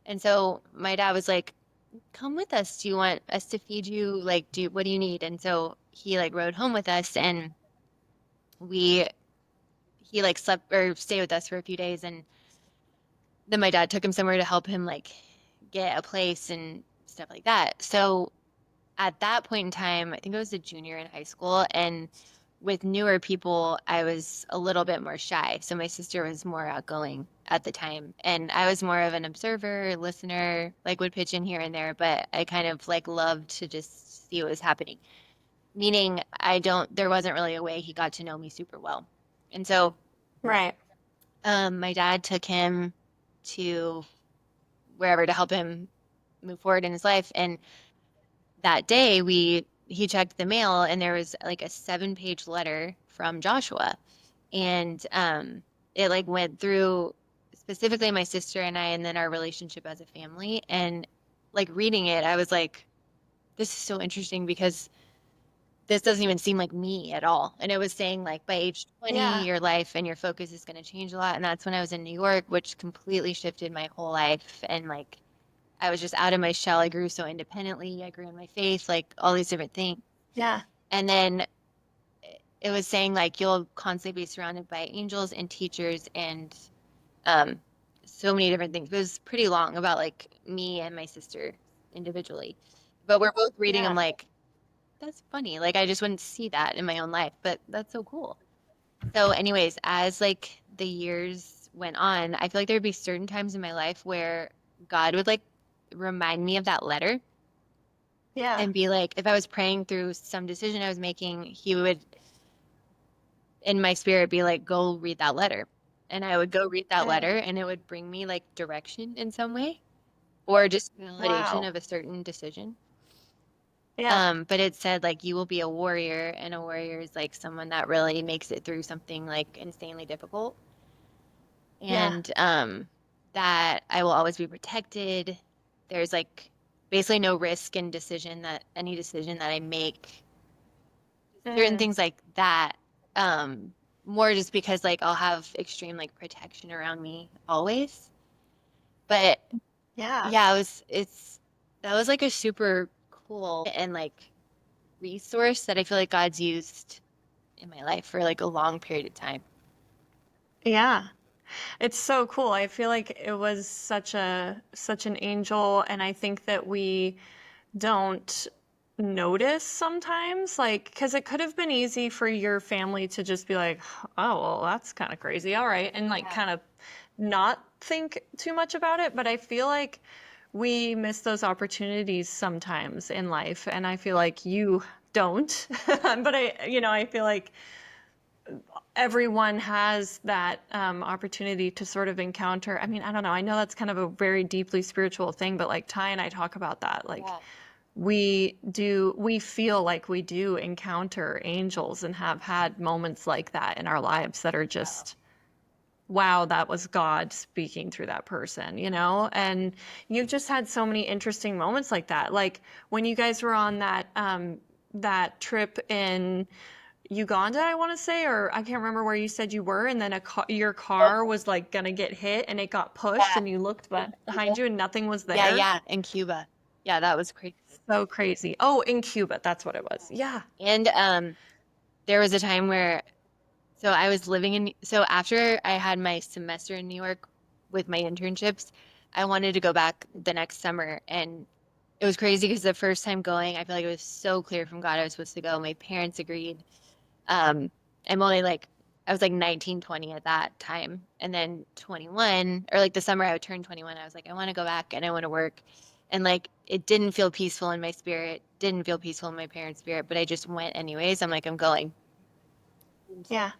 And so my dad was like, come with us. Do you want us to feed you? Like, what do you need? And so he like rode home with us and we, he like slept or stayed with us for a few days. And then my dad took him somewhere to help him like get a place and stuff like that. So at that point in time, I think I was a junior in high school, and with newer people, I was a little bit more shy. So my sister was more outgoing at the time, and I was more of an observer, listener, like would pitch in here and there, but I kind of like loved to just see what was happening. Meaning there wasn't really a way he got to know me super well. And so Right. my dad took him to wherever to help him move forward in his life. And that day he checked the mail and there was like a 7-page letter from Joshua. And it like went through specifically my sister and I and then our relationship as a family. And like reading it, I was like, this is so interesting because this doesn't even seem like me at all. And it was saying like by age 20, Yeah. your life and your focus is going to change a lot. And that's when I was in New York, which completely shifted my whole life and like I was just out of my shell. I grew so independently. I grew in my faith, like all these different things. Yeah. And then it was saying like you'll constantly be surrounded by angels and teachers and um, so many different things. It was pretty long about like me and my sister individually. But we're both reading them Yeah. like, that's funny. Like I just wouldn't see that in my own life, but that's so cool. So, anyways, as like the years went on, I feel like there'd be certain times in my life where God would like remind me of that letter Yeah. and be like, if I was praying through some decision I was making, he would in my spirit be like, go read that letter. And I would go read that Mm. letter and it would bring me like direction in some way or just validation Wow. of a certain decision. Yeah. But it said like you will be a warrior, and a warrior is like someone that really makes it through something like insanely difficult. Yeah. And that I will always be protected. There's like basically no risk in decision that any decision that I make, certain Mm. things like that. Um, More just because like I'll have extreme like protection around me always. But Yeah. yeah, it's that was like a super cool and like resource that I feel like God's used in my life for like a long period of time. Yeah. It's so cool. I feel like it was such an angel, and I think that we don't notice sometimes, like, because it could have been easy for your family to just be like, oh, well, that's kind of crazy. All right. And like Yeah. kind of not think too much about it. But I feel like we miss those opportunities sometimes in life. And I feel like you don't. But I feel like everyone has that opportunity to sort of encounter. I mean, I don't know. I know that's kind of a very deeply spiritual thing, but like Ty and I talk about that. Like, Yeah. we feel like we do encounter angels and have had moments like that in our lives that are just, wow, that was God speaking through that person, you know? And you've just had so many interesting moments like that. Like when you guys were on that trip in Uganda, I want to say, or I can't remember where you said you were, and then your car was like gonna get hit and it got pushed Yeah. and you looked behind Cuba. you and nothing was Yeah, there. yeah, in Cuba. Yeah, that was crazy. So crazy. Oh, in Cuba, that's what it was. Yeah. And there was a time where so I was living in so after I had my semester in New York with my internships, I wanted to go back the next summer and it was crazy because the first time going, I feel like it was so clear from God I was supposed to go. My parents agreed. Um, I'm only like, I was like 19, 20 at that time. And then 21, or like the summer I would turn 21, I was like, I want to go back and I want to work. And like, it didn't feel peaceful in my spirit, didn't feel peaceful in my parents' spirit, but I just went anyways. I'm like, I'm going. And Yeah.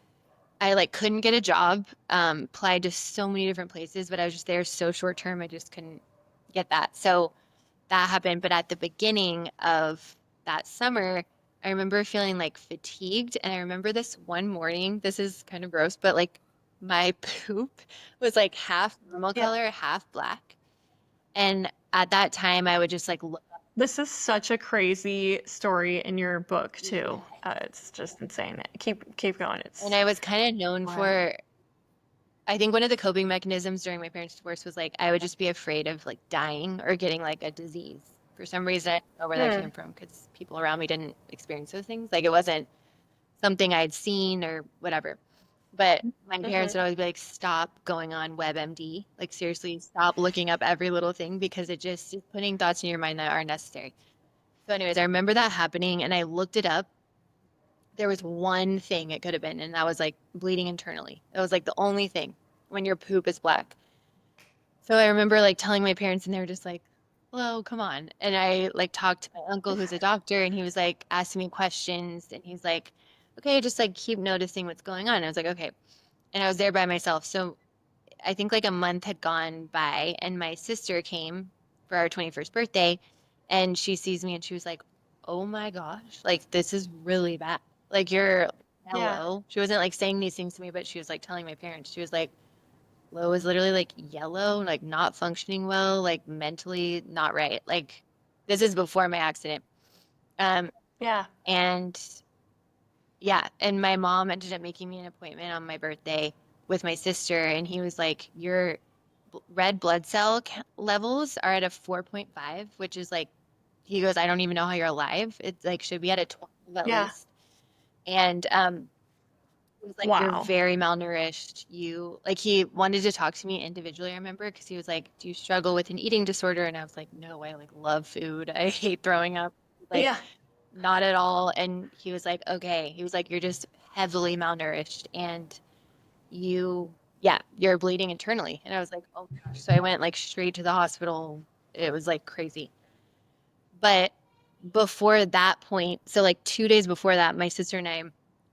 I like couldn't get a job, applied to so many different places, but I was just there so short term, I just couldn't get that. So that happened. But at the beginning of that summer, I remember feeling like fatigued. And I remember this one morning, this is kind of gross, but like my poop was like half normal Yeah. color, half black. And at that time, I would just like look up. This is such a crazy story in your book too. It's just insane. Keep going. And It's I was kind of known wild. for, I think one of the coping mechanisms during my parents' divorce was like, I would just be afraid of like dying or getting like a disease. For some reason, I don't know where that Hmm. came from because people around me didn't experience those things. Like it wasn't something I'd seen or whatever. But my parents Hmm. would always be like, stop going on WebMD. Like, seriously, stop looking up every little thing because it just is putting thoughts in your mind that aren't necessary. So, anyways, I remember that happening and I looked it up. There was one thing it could have been, and that was like bleeding internally. It was like the only thing when your poop is black. So I remember like telling my parents, and they were just like, "Hello, come on." And I like talked to my uncle who's a doctor, and he was like asking me questions, and he's like, "Okay, just like keep noticing what's going on." I was like, "Okay." And I was there by myself. So I think like a month had gone by, and my sister came for our 21st birthday, and she sees me, and she was like, "Oh my gosh, like this is really bad. Like you're Yeah. yellow." She wasn't like saying these things to me, but she was like telling my parents. She was like, Lo is literally like yellow, like not functioning well, like mentally not right. Like this is before my accident. Um, Yeah. and yeah, and my mom ended up making me an appointment on my birthday with my sister, and he was like, "Your red blood cell levels are at a 4.5, which is like, he goes, I don't even know how you're alive. It's like, should be at a 12 at Yeah. least. And he was like, you're Wow. very malnourished. You like, he wanted to talk to me individually, I remember, because he was like, do you struggle with an eating disorder? And I was like, no, I like love food. I hate throwing up. Like, Yeah. not at all. And he was like, okay. He was like, you're just heavily malnourished and you, yeah, you're bleeding internally. And I was like, oh my gosh. So I went like straight to the hospital. It was like crazy. But before that point, so like 2 days before that, my sister and I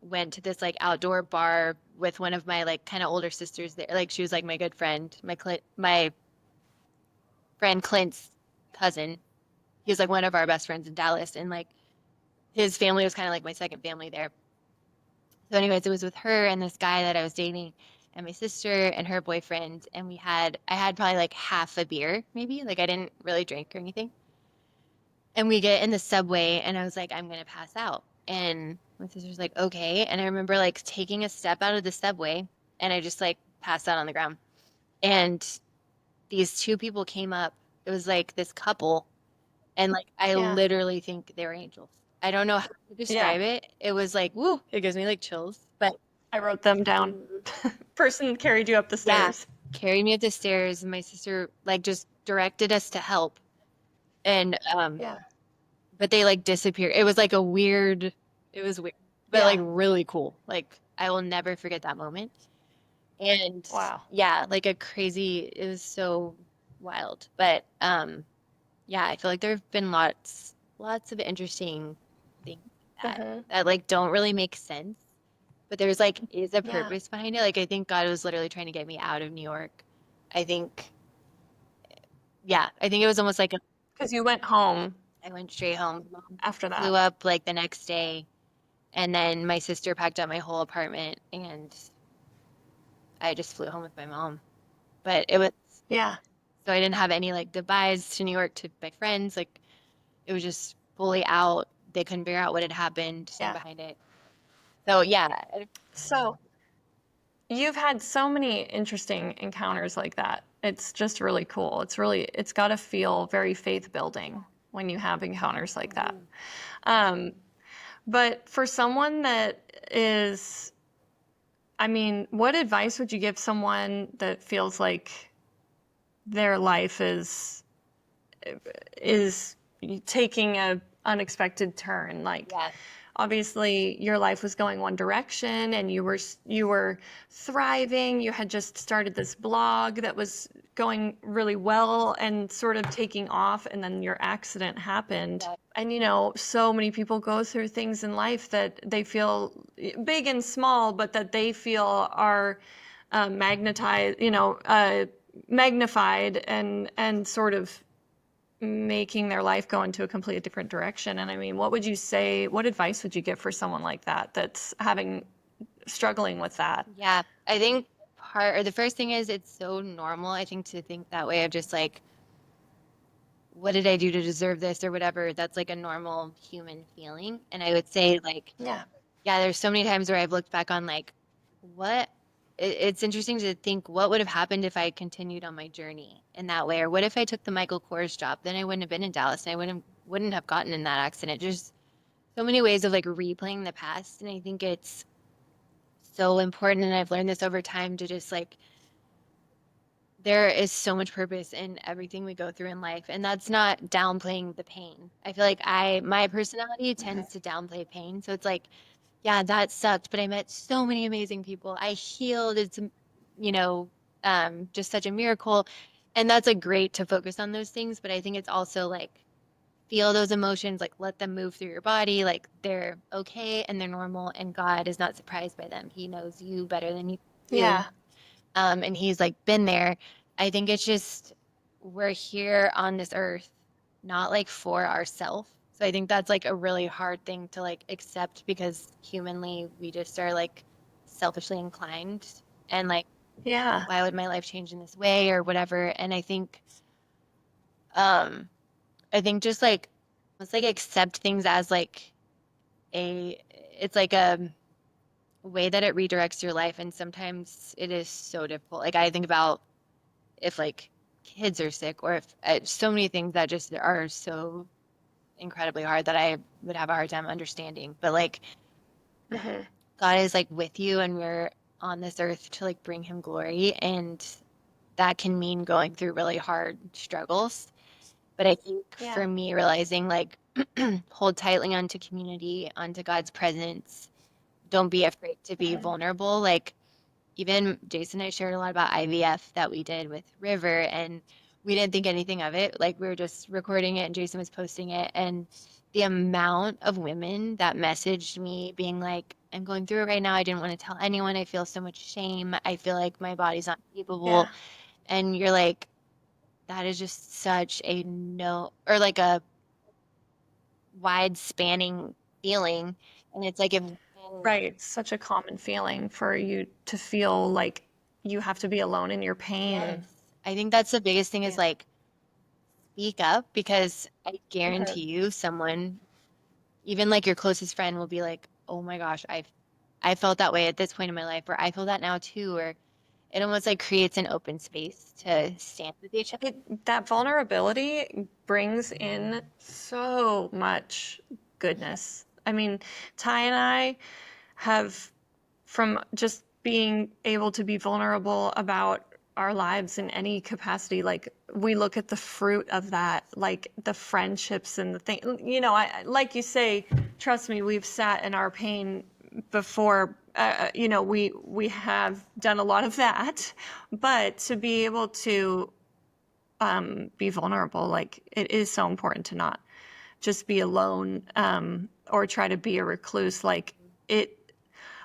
went to this like outdoor bar with one of my like kind of older sisters there. Like she was like my good friend, my friend Clint's cousin. He was like one of our best friends in Dallas, and like his family was kind of like my second family there. So, anyways, it was with her and this guy that I was dating, and my sister and her boyfriend, and I had probably like half a beer, maybe. Like I didn't really drink or anything. And we get in the subway, and I was like, I'm gonna pass out. And my sister's like, okay. And I remember like taking a step out of the subway, and I just like passed out on the ground. And these two people came up. It was like this couple, and like I Yeah. literally think they were angels. I don't know how to Yeah. describe it. It was like, woo, it gives me like chills. But I wrote them down. Person carried you up the yeah, stairs. carried me up the stairs, and my sister like just directed us to help. And Yeah. but they like disappeared. It was like a weird, it was weird, but like Yeah. really cool. Like I will never forget that moment. And Wow. yeah, like a crazy, it was so wild. But yeah, I feel like there have been lots of interesting things like that Uh-huh. that like don't really make sense, but there's like is a Yeah. purpose behind it. Like I think God was literally trying to get me out of New York. I think, yeah, I think it was almost like Because you went home I went straight home, after flew that. up like the next day, and then my sister packed up my whole apartment, and I just flew home with my mom. But it was Yeah. so I didn't have any like goodbyes to New York to my friends. Like it was just fully out. They couldn't figure out what had happened, stand Yeah. behind it. So yeah, So you've had so many interesting encounters like that. It's just really cool. It's got to feel very faith building when you have encounters like that. Mhm. Um, but for someone that is, I mean, what advice would you give someone that feels like their life is taking a unexpected turn? Like, Yeah, obviously your life was going one direction and you were thriving. You had just started this blog that was going really well and sort of taking off, and then your accident happened. yeah, And so many people go through things in life that they feel big and small, but that they feel are magnetized, magnified and sort of making their life go into a completely different direction. And I mean, what would you say, what advice would you give for someone like that that's struggling with that? yeah. I think part or the first thing is it's so normal, I think, to think that way of just like, what did I do to deserve this or whatever. That's like a normal human feeling. And I would say like, Yeah. yeah, there's so many times where I've looked back on like, what it's interesting to think what would have happened if I had continued on my journey in that way, or what if I took the Michael Kors job? Then I wouldn't have been in Dallas, and I wouldn't have gotten in that accident. Just so many ways of like replaying the past, and I think it's so important. And I've learned this over time to just like there is so much purpose in everything we go through in life, and that's not downplaying the pain. I feel like my personality tends to downplay pain, so it's like yeah, that sucked, but I met so many amazing people. I healed. It's, you know, just such a miracle. And that's like great to focus on those things, but I think it's also like feel those emotions, like let them move through your body, like they're okay and they're normal, and God is not surprised by them. He knows you better than you do. Yeah. And he's like been there. I think it's just we're here on this earth, not like for ourselves. So I think that's like a really hard thing to like accept because humanly we just are like selfishly inclined and like Yeah. why would my life change in this way or whatever. And um I think just like let's like accept things as like a it's like a way that it redirects your life, and sometimes it is so difficult. Like I think about if like kids are sick or if so many things that just are so incredibly hard that I would have a hard time understanding. But like Hmm. God is like with you and we're on this earth to like bring him glory and that can mean going through really hard struggles. But I think Yeah. for me realizing like hold tightly onto community, onto God's presence. Don't be afraid to be Hmm. vulnerable. Like even Jason and I shared a lot about IVF that we did with River, and we didn't think anything of it. Like we were just recording it, and Jason was posting it, and the amount of women that messaged me being like, "I'm going through it right now. I didn't want to tell anyone. I feel so much shame. I feel like my body's not capable." Yeah. And you're like, that is just such a no, or like a wide spanning feeling. And it's like if Right. Such a common feeling for you to feel like you have to be alone in your yes, pain. I think that's the biggest thing is Yeah. like speak up because I Hmm. guarantee you someone, even like your closest friend will be like, "Oh my gosh, I felt that way at this point in my life," or "I feel that now too," or it almost like creates an open space to stand with each other. That vulnerability brings in so much goodness. I mean, Ty and I have, from just being able to be vulnerable about our lives in any capacity, like we look at the fruit of that, like the friendships and the thing, like you say, trust me, we've sat in our pain before. We have done a lot of that, but to be able to be vulnerable, like it is so important to not just be alone, or try to be a recluse. Like it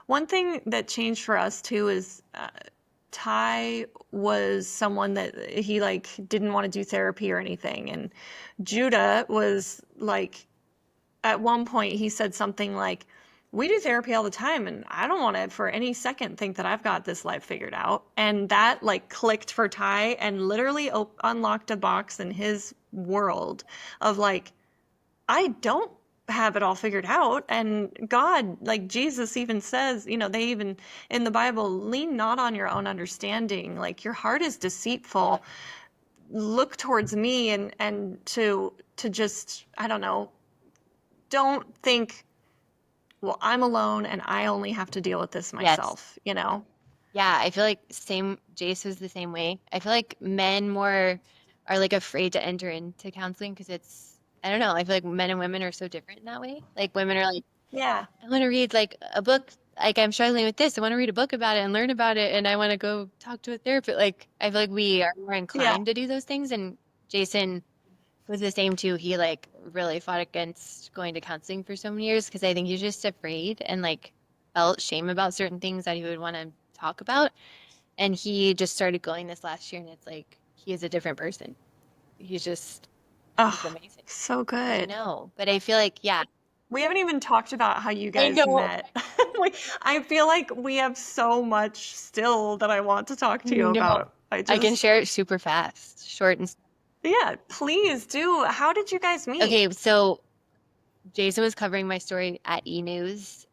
one thing that changed for us too is Ty was someone that he like didn't want to do therapy or anything, and Judah was like, at one point he said something like, we do therapy all the time and I don't want to for any second think that I've got this life figured out. And that like clicked for Ty and literally unlocked a box in his world of like, I don't have it all figured out. And God, like Jesus even says, they even in the Bible, lean not on your own understanding. Like your heart is Yeah. deceitful. Look towards me and to just, I don't know, don't think, well, I'm alone and I only have to deal with this Yes. myself, you know? Yeah, I feel like same Jace was the same way. I feel like men more are like afraid to enter into counseling because it's I don't know, I feel like men and women are so different in that way. Like women are like, Yeah. I want to read like a book, like I'm struggling with this. I want to read a book about it and learn about it and I want to go talk to a therapist. Like I feel like we are more Yeah. inclined to do those things and Jason was the same too. He like really fought against going to counseling for so many years because I think he's just afraid and like felt shame about certain things that he would want to talk about. And he just started going this last year, and it's like he is a different person. He's just, he's Oh, amazing. so I good. know. But I feel like, yeah, We haven't even talked about how you I guys know. met. I feel like we have so much still that I want to talk to you No. about. I I can just, share it super fast, short and yeah, please do. How did you guys meet? okay. So Jason was covering my story at E News,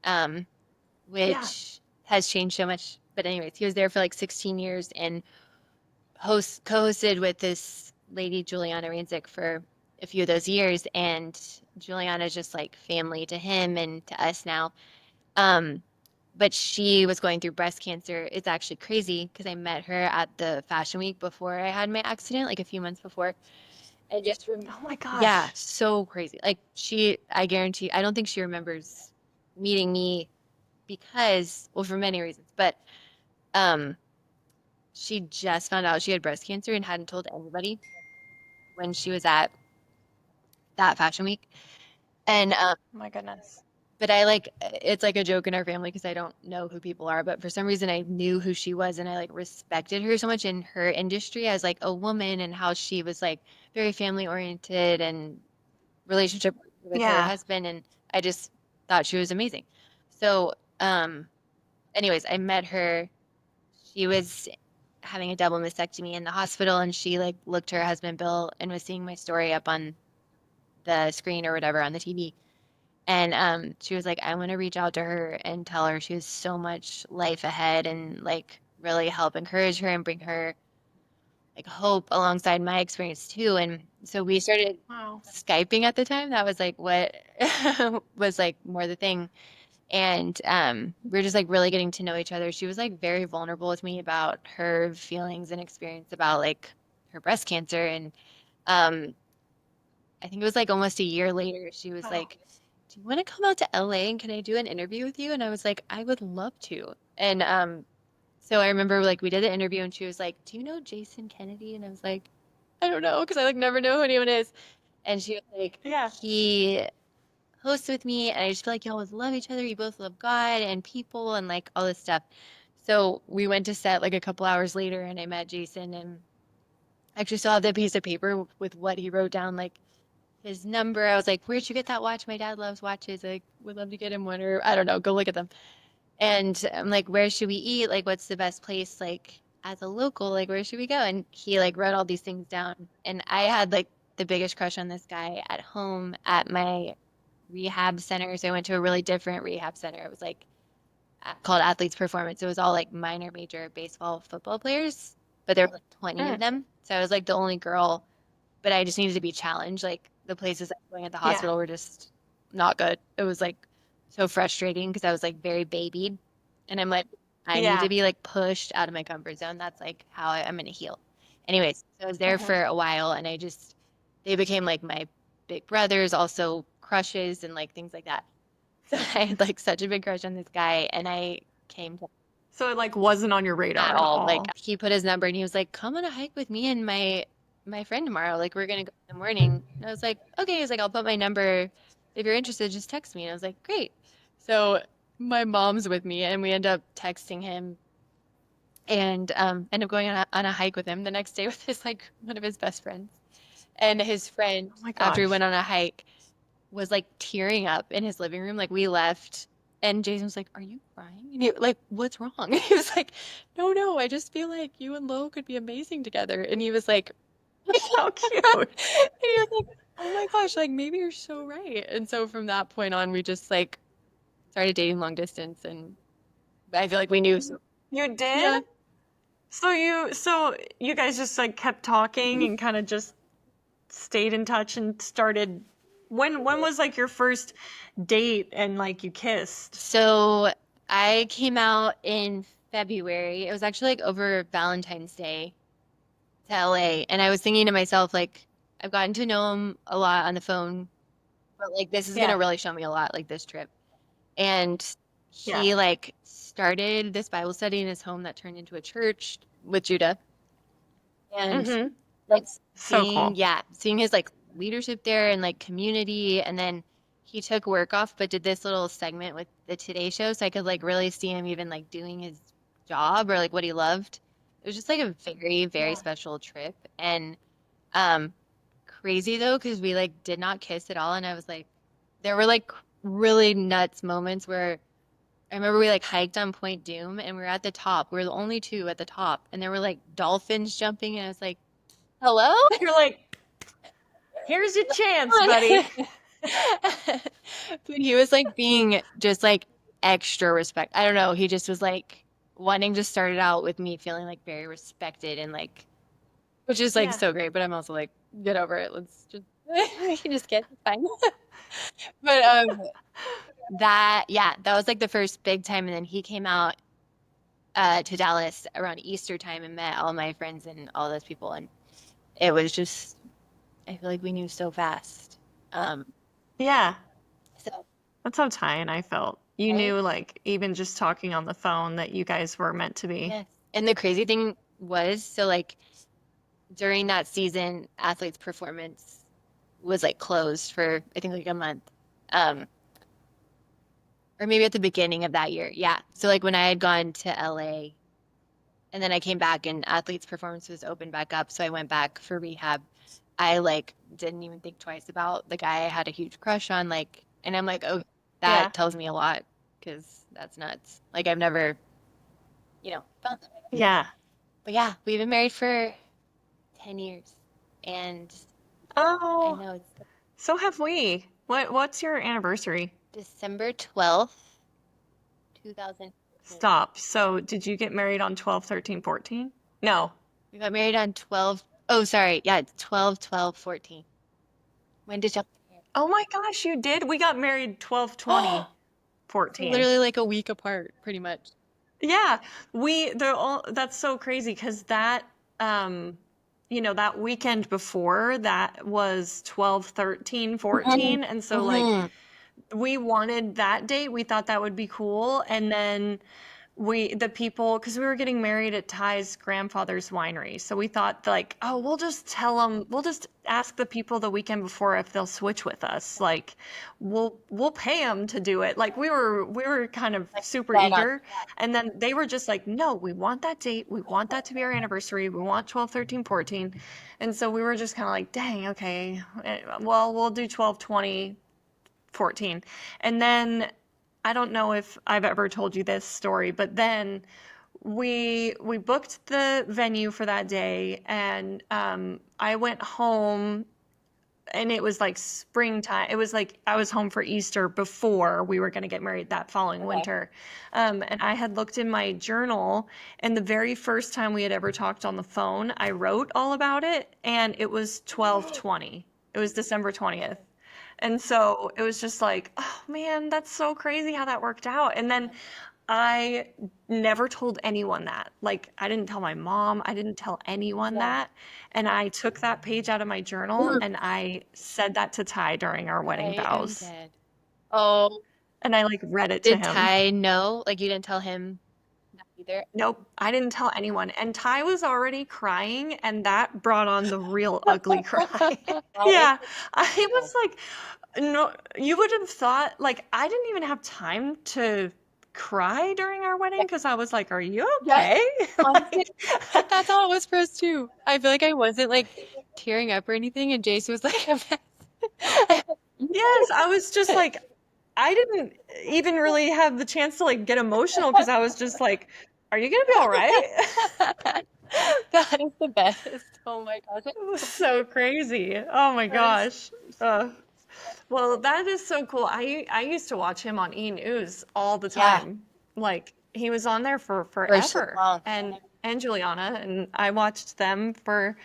Yeah. which has changed so much. But anyways, he was there for like 16 years and co-hosted with this lady Juliana Rancic for a few of those years, and Juliana's just like family to him and to us now. Um, but she was going through breast cancer. It's actually crazy because I met her at the Fashion Week before I had my accident, like a few months before. And just Oh my yeah, gosh. so crazy. Like I guarantee, I don't think she remembers meeting me because, well, for many reasons, but um, she just found out she had breast cancer and hadn't told anybody when she was at that Fashion Week. And Oh my goodness. but I like it's like a joke in our family because I don't know who people are, but for some reason I knew who she was and I like respected her so much in her industry as like a woman and how she was like very family oriented and relationship with her Yeah. husband and I just thought she was amazing. So, anyways, I met her. She was having a double mastectomy in the hospital and she like looked her husband Bill and was seeing my story up on the screen or whatever on the TV. And she was like, I want to reach out to her and tell her she has so much life ahead and like really help encourage her and bring her like hope alongside my experience too. And so we started Wow. Skyping at the time. That was like what was like more the thing. And we are just like really getting to know each other. She was like very vulnerable with me about her feelings and experience about like her breast cancer. And um, I think it was like almost a year later, she was Wow. like, "Do you want to come out to LA and can I do an interview with you?" And I was like, "I would love to." And so I remember like we did the interview and she was like, "Do you know Jason Kennedy?" And I was like, "I don't know," because I like never know who anyone is. And she was like, Yeah. "He hosts with me, and I just feel like y'all would love each other. You both love God and people and like all this stuff." So we went to set like a couple hours later, and I met Jason, and I actually still have that piece of paper with what he wrote down, like his number. I was like, "Where'd you get that watch? My dad loves watches. Like, would love to get him one, or I don't know, go look at them." And I'm like, "Where should we eat? Like, what's the best place? Like, as a local, like, where should we go?" And he like wrote all these things down, and I had like the biggest crush on this guy at home at my rehab center. So I went to a really different rehab center. It was like called Athletes Performance. It was all like minor, major baseball, football players, but there were like 20 of Mm. them. So I was like the only girl, but I just needed to be challenged. Like the places I was going at the Yeah. hospital were just not good. It was like so frustrating because I was like very babied. And I'm like, I need to Yeah. be like pushed out of my comfort zone. That's like how I'm going to heal. Anyways, so I was there Hmm. for a while and they became like my big brothers, also crushes and like things like that. So I had like such a big crush on this guy and I came to So it like wasn't on your at radar at all. Like all. he put his number and he was like, "Come on a hike with me and my friend tomorrow. Like we're gonna go in the morning." And I was like, "Okay." He's like, "I'll put my number. If you're interested, just text me." And I was like, "Great." So my mom's with me and we end up texting him and end up going on a hike with him the next day with his like one of his best friends. And his friend, Oh my after we went gosh. on a hike, was like tearing up in his living room. Like we left and Jason was like, "Are you crying?" And he like, "What's wrong?" And he was like, "No, no, I just feel like you and Lo could be amazing together." And he was like, and So cute. he was like, "Oh my gosh, like maybe you're so right." And so from that point on, we just like started dating long distance and I feel like we knew. So, You did? yeah. So you guys just like kept talking Mhm. and kind of just stayed in touch and started when was like your first date and like you kissed? So I came out in February. It was actually like over Valentine's Day to LA. And I was thinking to myself, like, I've gotten to know him a lot on the phone, but like this is Yeah. gonna really show me a lot, like this trip. And Yeah. he like started this Bible study in his home that turned into a church with Judah. And Mm-hmm. like So cool. seeing his like leadership there and like community. And then he took work off, but did this little segment with the Today Show. So I could like really see him even like doing his job or like what he loved. It was just like a very, very Yeah. special trip. And um, crazy though, because we like did not kiss at all. And I was like, there were like really nuts moments where I remember we like hiked on Point Doom and we were at the top. We were the only two at the top. And there were like dolphins jumping. And I was like, hello? You're like, here's your chance, buddy. But he was like being just like extra respect. I don't know. He just was like wanting to start it out with me feeling like very respected and like which is like Yeah. so great, but I'm also like, get over it. Let's just we can just get fine. But that was like the first big time and then he came out to Dallas around Easter time and met all my friends and all those people and it was just I feel like we knew so fast. Um Yeah. so That's how Ty and I felt. You right? knew like even just talking on the phone that you guys were meant to be. Yes. And the crazy thing was so like during that season, athletes' performance was like closed for I think like a month. Um or maybe at the beginning of that year. Yeah. So like when I had gone to LA and then I came back and athletes' performance was open back up, so I went back for rehab. I like didn't even think twice about the guy I had a huge crush on, like, and I'm like, oh, Yeah. that tells me a lot because that's nuts. Like I've never, felt that way. Yeah. But yeah, we've been married for 10 years, and I Oh, know it's so have we. What's your anniversary? December 12th, 2014. Stop. So did you get married on 12, 13, 14? No. We got married on 12. Oh, sorry. Yeah, 12/12/14. When did y'all get Oh my gosh, you did? We got married 12 married? 20 14. Literally like a week apart, pretty much. Yeah, they're all, that's so crazy because um, that weekend before that was 12 13 Mhm. 14. And so, like, Mhm. we wanted that date. We thought that would be cool. And then the people, because we were getting married at Ty's grandfather's winery. So we thought, like, oh, we'll just ask the people the weekend before if they'll switch with us. Like, we'll pay them to do it. Like, we were kind of Like super dead on. eager. And then they were just like, no, we want that date. We want that to be our anniversary. We want 12 13 14. And so we were just kind of like, dang, okay. Well, we'll do 12 20 14. And then I don't know if I've ever told you this story, but then we booked the venue for that day, and I went home, and it was like springtime. It was like I was home for Easter before we were going to get married that following Okay. winter. And I had looked in my journal, and the very first time we had ever talked on the phone, I wrote all about it, and it was 12/20. It was December 20th. And so it was just like, oh man, that's so crazy how that worked out. And then I never told anyone that. Like, I didn't tell my mom, I didn't tell anyone Yeah. that. And I took that page out of my journal Mhm. and I said that to Ty during our wedding I am vows. dead. Oh, And I like read it to did him. Ty know? Like you didn't tell him that either? Nope, I didn't tell anyone. And Ty was already crying, and that brought on the real ugly cry. I Yeah, I was like, no, you would have thought, like, I didn't even have time to cry during our wedding yeah. because I was like, are you Yeah. okay? Honestly, Like, that's how it was for us too. I feel like I wasn't like tearing up or anything, and Jace was like a mess. yes, I was just like, I didn't even really have the chance to like get emotional because I was just like, are you gonna be all right? That is the best. Oh my gosh. It was so crazy. Oh my That is gosh. Well, that is so cool. I used to watch him on E! News all the yeah, time. Like, he was on there for for so forever. long. And Juliana, and I watched them for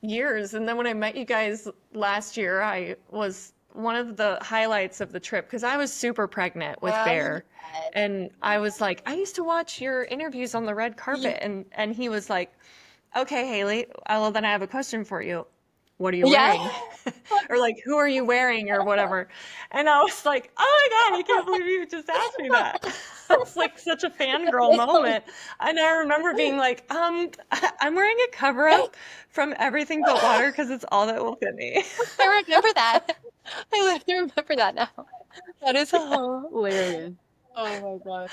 years. And then when I met you guys last year, I was one of the highlights of the trip because I was super pregnant with Bear. And I was like, I used to watch your interviews on the red Yeah. carpet, and he was like, okay, Haley, well, then I have a question for you. What are you Yeah. wearing? Or like, who are you wearing or whatever. And I was like, oh my God, I can't believe you just asked me that. It's like such a fangirl moment. And I remember being like, I'm wearing a cover up from Everything But Water because it's all that will fit me. I remember that. I literally remember that now. That is Yeah. hilarious. Oh my God.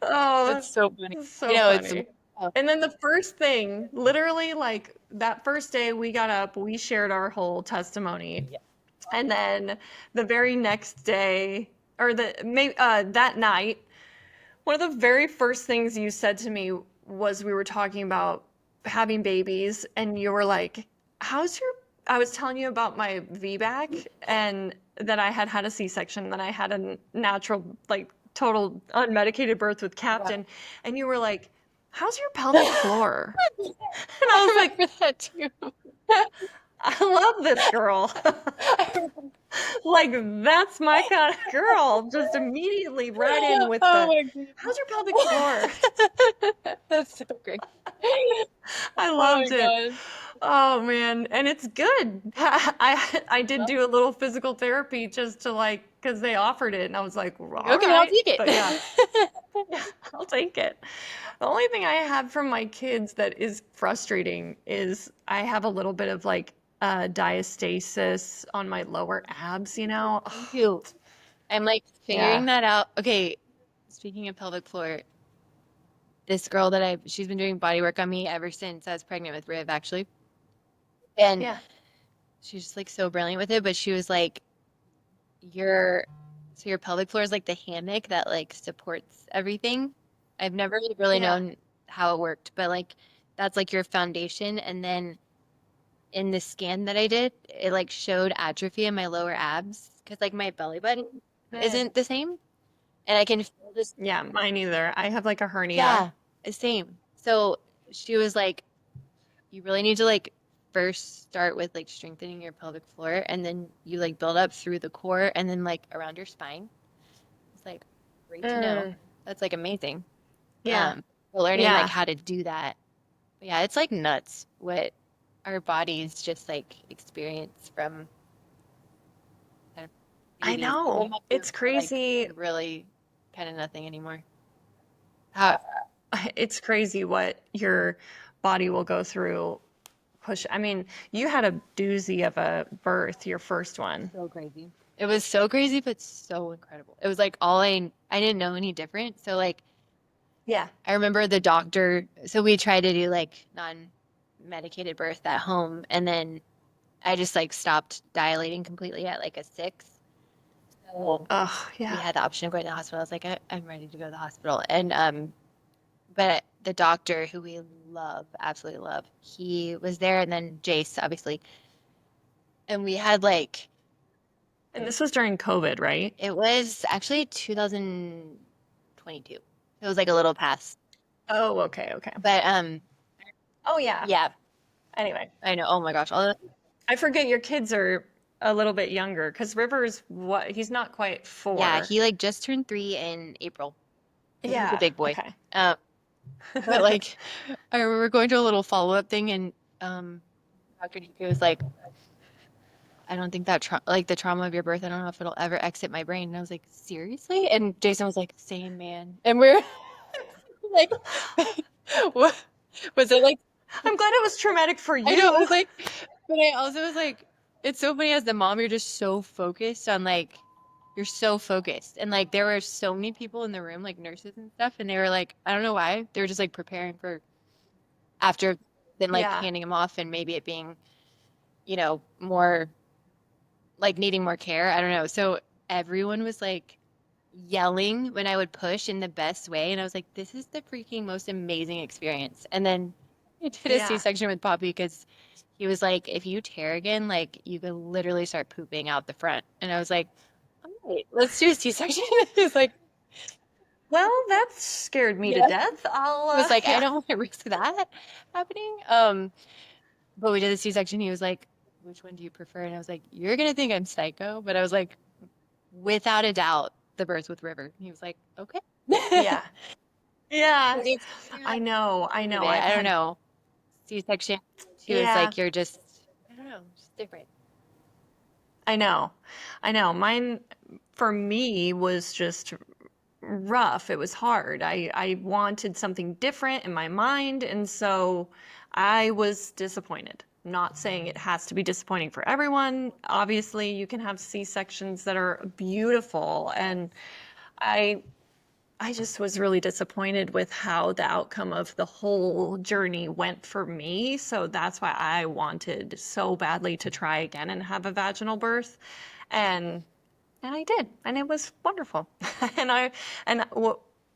Oh, That's so funny. it's I so know it's funny. And then the first thing, literally, like that first day we got up, we shared our whole testimony. And then the very next day, or that night, one of the very first things you said to me was we were talking about having babies, and you were like, "How's your?" I was telling you about my VBAC and that I had had a C-section, that I had a natural, like total unmedicated birth with yeah. Captain, and you were like, "How's your pelvic floor?" And I was I like, remember that too. "I love this girl." I remember- Like, that's my kind of girl. Just immediately right in with Oh the, my how's your pelvic floor? goodness. That's so great. I Oh my loved it. God. Oh man, and it's good. I did do a little physical therapy just to like, because they offered it, and I was like, well, Like, all okay, I'll right. take But yeah, it. I'll take it. The only thing I have from my kids that is frustrating is I have a little bit of like diastasis on my lower abs, you know? Me too. I'm like Yeah. figuring that out. Okay, speaking of pelvic floor, this girl that she's been doing body work on me ever since I was pregnant with Riv, actually. And Yeah. she's just like so brilliant with it, but she was like, your so your pelvic floor is like the hammock that like supports everything. I've never really Yeah. known how it worked, but like that's like your foundation. And then in the scan that I did, it like showed atrophy in my lower abs because like my belly button Mm. isn't the same. And I can feel this, Yeah, mine either. I have like a hernia. yeah, the same. So she was like, you really need to like first start with like strengthening your pelvic floor and then you like build up through the core and then like around your spine. It's like great to know. Mm, That's like amazing. yeah. But learning like Yeah. how to do that. But yeah, it's like nuts what our bodies just like experience from kind of I babies. And know. then up It's to like crazy. really kind of nothing anymore. How It's crazy what your body will go through. I mean, you had a doozy of a birth, your first one. so crazy. It was so crazy, but so incredible. It was like I didn't know any different. So like Yeah. I remember the doctor, so we tried to do like non-medicated birth at home, and then I just like stopped dilating completely at like a 6. So Oh, we yeah. had the option of going to the hospital. I was like, I'm ready to go to the hospital. And but the doctor who we love, absolutely love, he was there, and then Jace, obviously. And we had like And this was during COVID, right? it was actually 2022. It was like a little past. Oh, okay, okay. But Oh, yeah. yeah, Anyway, I know. Oh my gosh. All I forget your kids are a little bit younger because River's what? He's not quite yeah, 4. he like just turned 3 in April. So he's a Yeah, big boy. okay. Uh, but like I remember going to a little follow-up thing and Dr. DK was like, I don't think that like the trauma of your birth, I don't know if it'll ever exit my brain. And I was like, seriously? And Jason was like, same man. And we're like, what was it like? I'm glad it was traumatic for I know, it you. was like, but I also was like, it's so funny as the mom, you're just so focused on like, you're so focused. And like, there were so many people in the room, like nurses and stuff, and they were like, I don't know why, they were just like preparing for after then like Yeah, handing him off and maybe it being, more like needing more care. I don't know. So everyone was like yelling when I would push in the best way. And I was like, this is the freaking most amazing experience. And then I did a yeah. C-section with Poppy because he was like, if you tear again, like you could literally start pooping out the front. And I was like, all right, let's do a C-section. He's like, Well, that scared me to yeah. death. He was like, I Yeah. don't want to risk that happening. But we did the C-section. He was like, which one do you prefer? And I was like, you're gonna think I'm psycho, but I was like, without a doubt, the birth with River. And he was like, okay. Yeah. Yeah. The experience I know. I of know. it, I've I don't had, know. C-section too is yeah, like you're just, I don't know, just different. I know. I know. Mine, for me, was just rough. It was hard. I wanted something different in my mind, and so I was disappointed. Not saying it has to be disappointing for everyone. Obviously, you can have C-sections that are beautiful, and I I just was really disappointed with how the outcome of the whole journey went for me. So that's why I wanted so badly to try again and have a vaginal birth. And and I did, and it was wonderful. and I and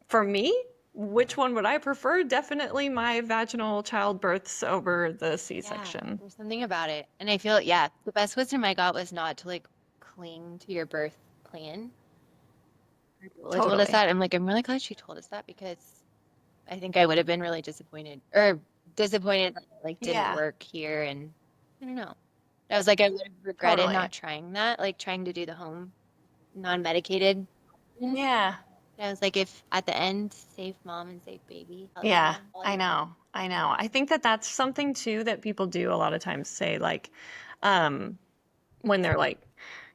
for me, which one would I prefer? Definitely my vaginal childbirths over the Yeah, C-section. there's something about it. And I feel, yeah, the best wisdom I got was not to like cling to your birth plan. Our doula told us Totally. that. I'm like, I'm really glad she told us that because I think I would have been really disappointed or disappointed that it like didn't Yeah, work here. And I don't know. I was like, I would have regretted totally. not trying that, like trying to do the home non-medicated. And Yeah. I was like, if at the end, safe mom and safe baby, Yeah, all I you need. know. I know. I think that that's something too that people do a lot of times say, like, um, when they're like,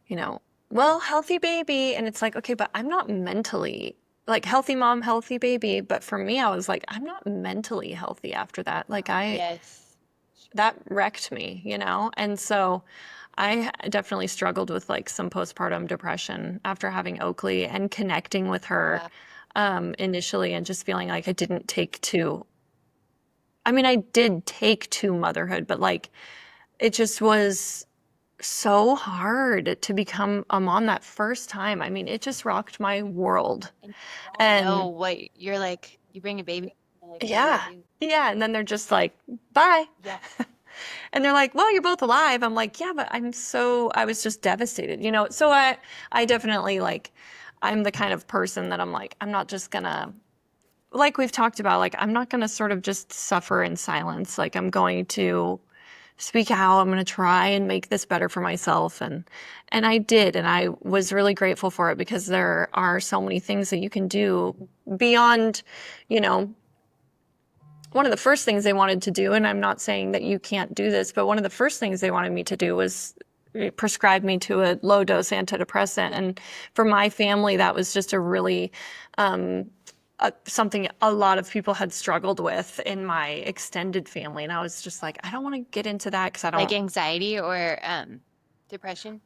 you know, well, healthy baby. And it's like, okay, but I'm not mentally like healthy mom, healthy baby. But for me, I was like, I'm not mentally healthy after that. Like, Yes. that wrecked me, you know? And so I definitely struggled with like some postpartum depression after having Oakley and connecting with her Yeah. initially and just feeling like I didn't take to I mean, I did take to motherhood, but like it just was so hard to become a mom that first time. I mean, it just rocked my world. And you don't know And what you're like, you bring a baby, you're like, what do I yeah, do? yeah. And then they're just like, bye. Yeah. And they're like, well, you're both alive. I'm like, yeah, but I was just devastated, you know? So I definitely like, I'm the kind of person that I'm like, I'm not just gonna like we've talked about, like I'm not going to sort of just suffer in silence. Like I'm going to speak out. I'm going to try and make this better for myself. And I did. And I was really grateful for it because there are so many things that you can do beyond, you know, one of the first things they wanted to do, and I'm not saying that you can't do this, but one of the first things they wanted me to do was prescribe me to a low dose antidepressant. And for my family, that was just a really something a lot of people had struggled with in my extended family. And I was just like, I don't want to get into that because I Like don't, anxiety or depression?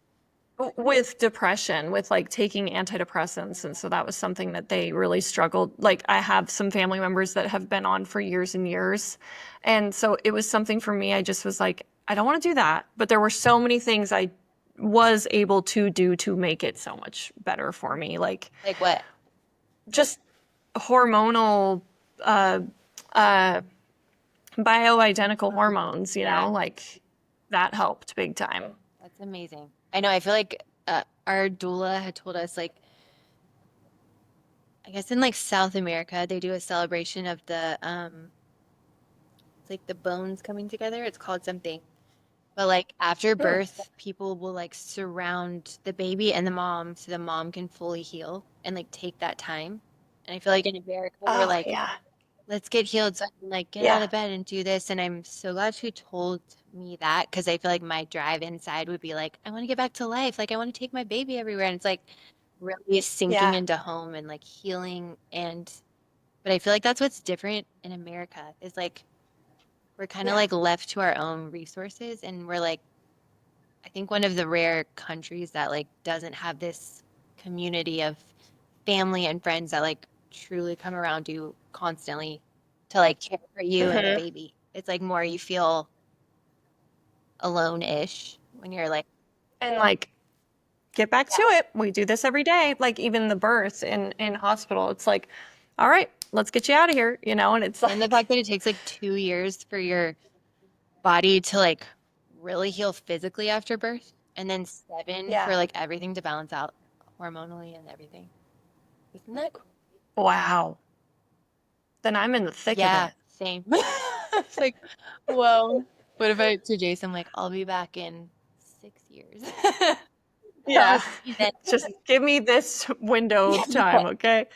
with depression, with like taking antidepressants. And so that was something that they really struggled. Like I have some family members that have been on for years and years. And so it was something for me. I just was like, I don't want to do that. But there were so many things I was able to do to make it so much better for me. Like Like what? just hormonal, uh, uh, bioidentical hormones, you Yeah, know, like that helped big time. that's amazing. I know. I feel like our doula had told us, like, I guess in like South America, they do a celebration of the it's like the bones coming together. It's called something. But like after Hmm. birth, people will like surround the baby and the mom so the mom can fully heal and like take that time. And I feel like in America, we're Oh, like, yeah. let's get healed so I can like get out Yeah. of bed and do this. And I'm so glad she told me that because I feel like my drive inside would be like, I want to get back to life. Like I want to take my baby everywhere. And it's like really sinking Yeah. into home and like healing. And but I feel like that's what's different in America is like we're kind of Yeah. like left to our own resources and we're like I think one of the rare countries that like doesn't have this community of family and friends that like truly come around you constantly to like care for you and the Hmm. baby. It's like more you feel alone-ish when you're like, And like, get back to yeah. it. We do this every day. Like even the birth in hospital, it's like, all right, let's get you out of here, you know. And it's And the fact like, that it takes like 2 years for your body to like really heal physically after birth, and then 7 yeah, for like everything to balance out hormonally and everything. Isn't that cool? wow. Then I'm in the thick of Yeah, it. same. It's like, whoa. What if I to Jason like I'll be back in 6 years? I'll Yeah. see you then. Just give me this window of time, okay?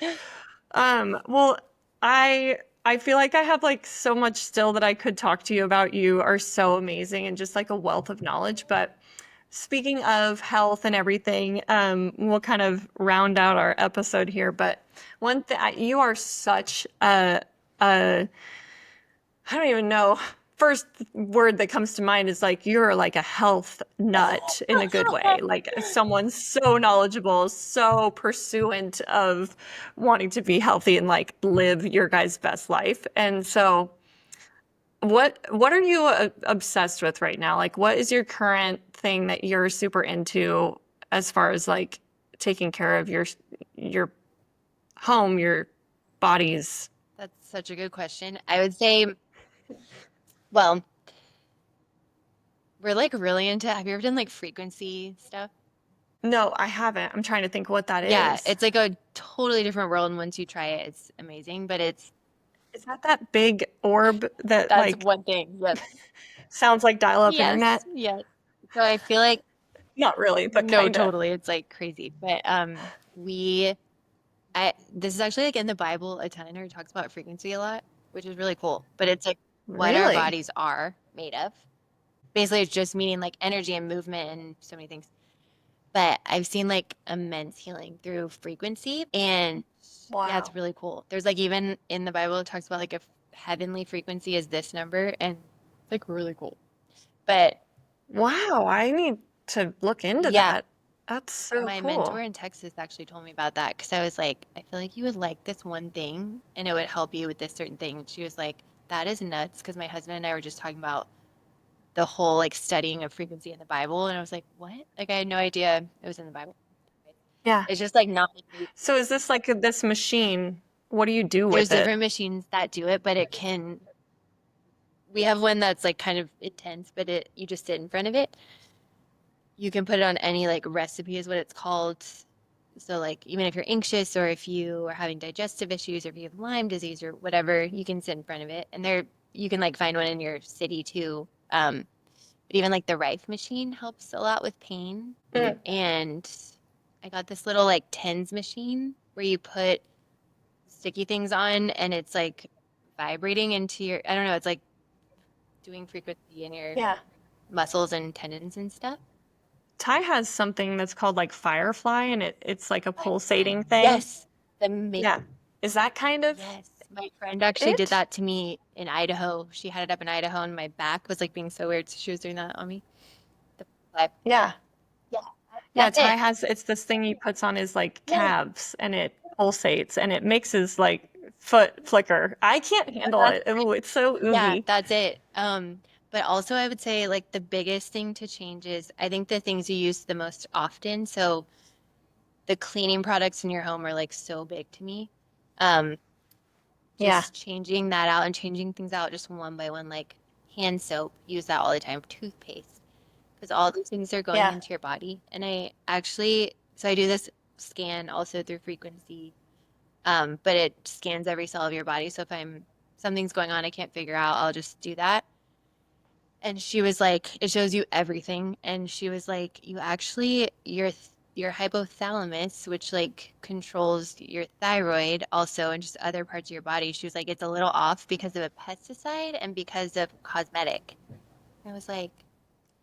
Well, I feel like I have like so much still that I could talk to you about. You are so amazing and just like a wealth of knowledge. But speaking of health and everything, we'll kind of round out our episode here. But one thing, you are such a I don't even know. First word that comes to mind is like you're like a health nut in a good way. Like someone so knowledgeable, so pursuant of wanting to be healthy and like live your guys' best life. And so what are you obsessed with right now? Like what is your current thing that you're super into as far as like taking care of your home, your bodies? That's such a good question. I would say, well, we're like really into, have you ever done like frequency stuff? No, I haven't. I'm trying to think what that Yeah, is. it's like a totally different world. And once you try it, it's amazing. But it's Is that that big orb that that's like one thing. Yes. sounds like dial-up Yes. internet? Yes. So I feel like Not really, but no, kinda. totally. It's like crazy. But we I this is actually like in the Bible a ton, or it talks about frequency a lot, which is really cool. But it's like what our Really? bodies are made of. Basically, it's just meaning like energy and movement and so many things. But I've seen like immense healing through frequency, and yeah, it's Wow. really cool. There's like even in the Bible it talks about like a heavenly frequency is this number, and it's like really cool. But Wow, I need to look into yeah, that. That's so my mentor cool. in Texas actually told me about that because I was like, I feel like you would like this one thing and it would help you with this certain thing. And she was like, that is nuts because my husband and I were just talking about the whole like studying of frequency in the Bible. And I was like, what? Like, I had no idea it was in the Bible. Yeah. It's just like not, So is this like this machine? What do you do there's with it? different machines that do it, but it can, we have one that's like kind of intense, but you just sit in front of it. You can put it on any like recipe is what it's called. So like even if you're anxious or if you are having digestive issues or if you have Lyme disease or whatever, you can sit in front of it. And there you can like find one in your city too. But even like the Rife machine helps a lot with pain. Mm. And I got this little like TENS machine where you put sticky things on and it's like vibrating into your, I don't know, it's like doing frequency in your Yeah. muscles and tendons and stuff. Ty has something that's called like Firefly, and it's like a pulsating thing. Yes, the ma- Yeah. Is that kind of yes. My friend actually did it? that to me in Idaho. She had it up in Idaho and my back was like being so weird, so she was doing that on me. The fly- Yeah. Yeah, Yeah, that's Ty it. has it's this thing he puts on his like Yes, calves and it pulsates and it makes his like foot flicker. I can't handle that's it. Oh, it's so yeah, oozy. that's it. But also I would say like the biggest thing to change is I think the things you use the most often. So the cleaning products in your home are like so big to me. Um, Yeah. just changing that out and changing things out just one by one, like hand soap, use that all the time, toothpaste, because all those things are going Yeah. into your body. And I actually, so I do this scan also through frequency, but it scans every cell of your body. So if something's going on I can't figure out, I'll just do that. And she was like, it shows you everything. And she was like, you actually, your hypothalamus, which like controls your thyroid also and just other parts of your body. She was like, it's a little off because of a pesticide and because of cosmetic. I was like,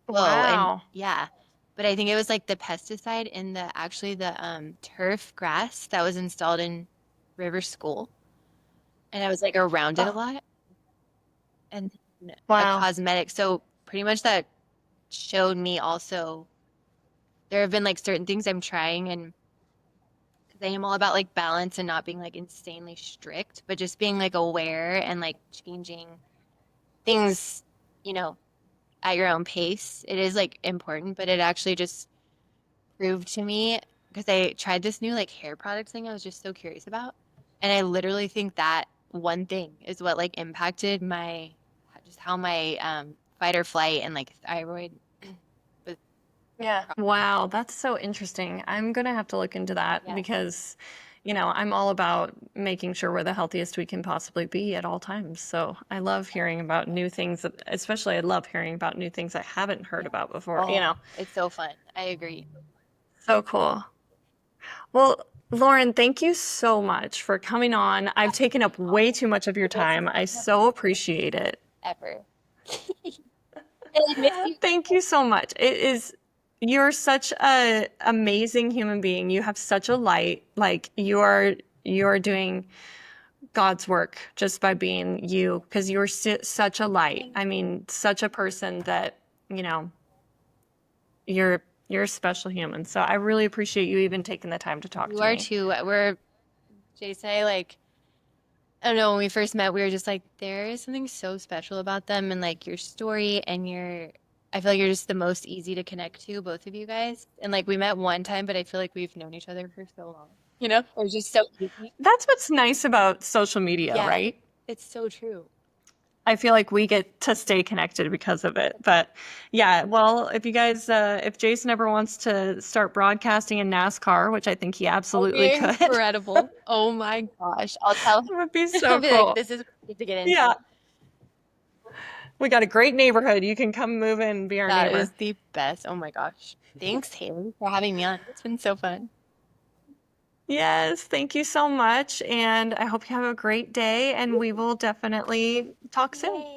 whoa. And Wow. yeah, but I think it was like the pesticide in the actually the turf grass that was installed in River School. And I was like around it a Oh, lot and a wow. cosmetic. So pretty much that showed me also there have been like certain things I'm trying and because I am all about like balance and not being like insanely strict, but just being like aware and like changing things, you know, at your own pace. It is like important, but it actually just proved to me because I tried this new like hair product thing I was just so curious about. And I literally think that one thing is what like impacted my just how my fight or flight and like thyroid was. Yeah. Wow, that's so interesting. I'm gonna have to look into that Yeah. because, I'm all about making sure we're the healthiest we can possibly be at all times. So I love hearing about new things, especially I love hearing about new things I haven't heard Yeah. about before. Oh, it's so fun. I agree. So cool. Well, Lauren, thank you so much for coming on. I've taken up way too much of your Biggest time. I so appreciate it. ever. And I miss you. Thank you so much. You're such a amazing human being. You have such a light. Like you're doing God's work just by being you because you're such a light. I mean, such a person that, you know, you're a special human. So I really appreciate you even taking the time to talk You to are me. too. We're Jason, I like I don't know, when we first met, we were just like, there is something so special about them and like your story and I feel like you're just the most easy to connect to, both of you guys. And like we met one time, but I feel like we've known each other for so long. You know? It was just so easy. That's what's nice about social media, Yeah, right? it's so true. I feel like we get to stay connected because of it. But yeah, well, if Jason ever wants to start broadcasting in NASCAR, which I think he That would absolutely be could, it incredible. Oh my gosh. I'll tell him. would be I'll so be like, cool. this is what we get to get Yeah, into. we got a great neighborhood. You can come move in and be our That is neighbor. the best. Oh my gosh. Thanks, Haley, for having me on. It's been so fun. Yes, thank you so much. And I hope you have a great day, and we will definitely talk soon. Yay.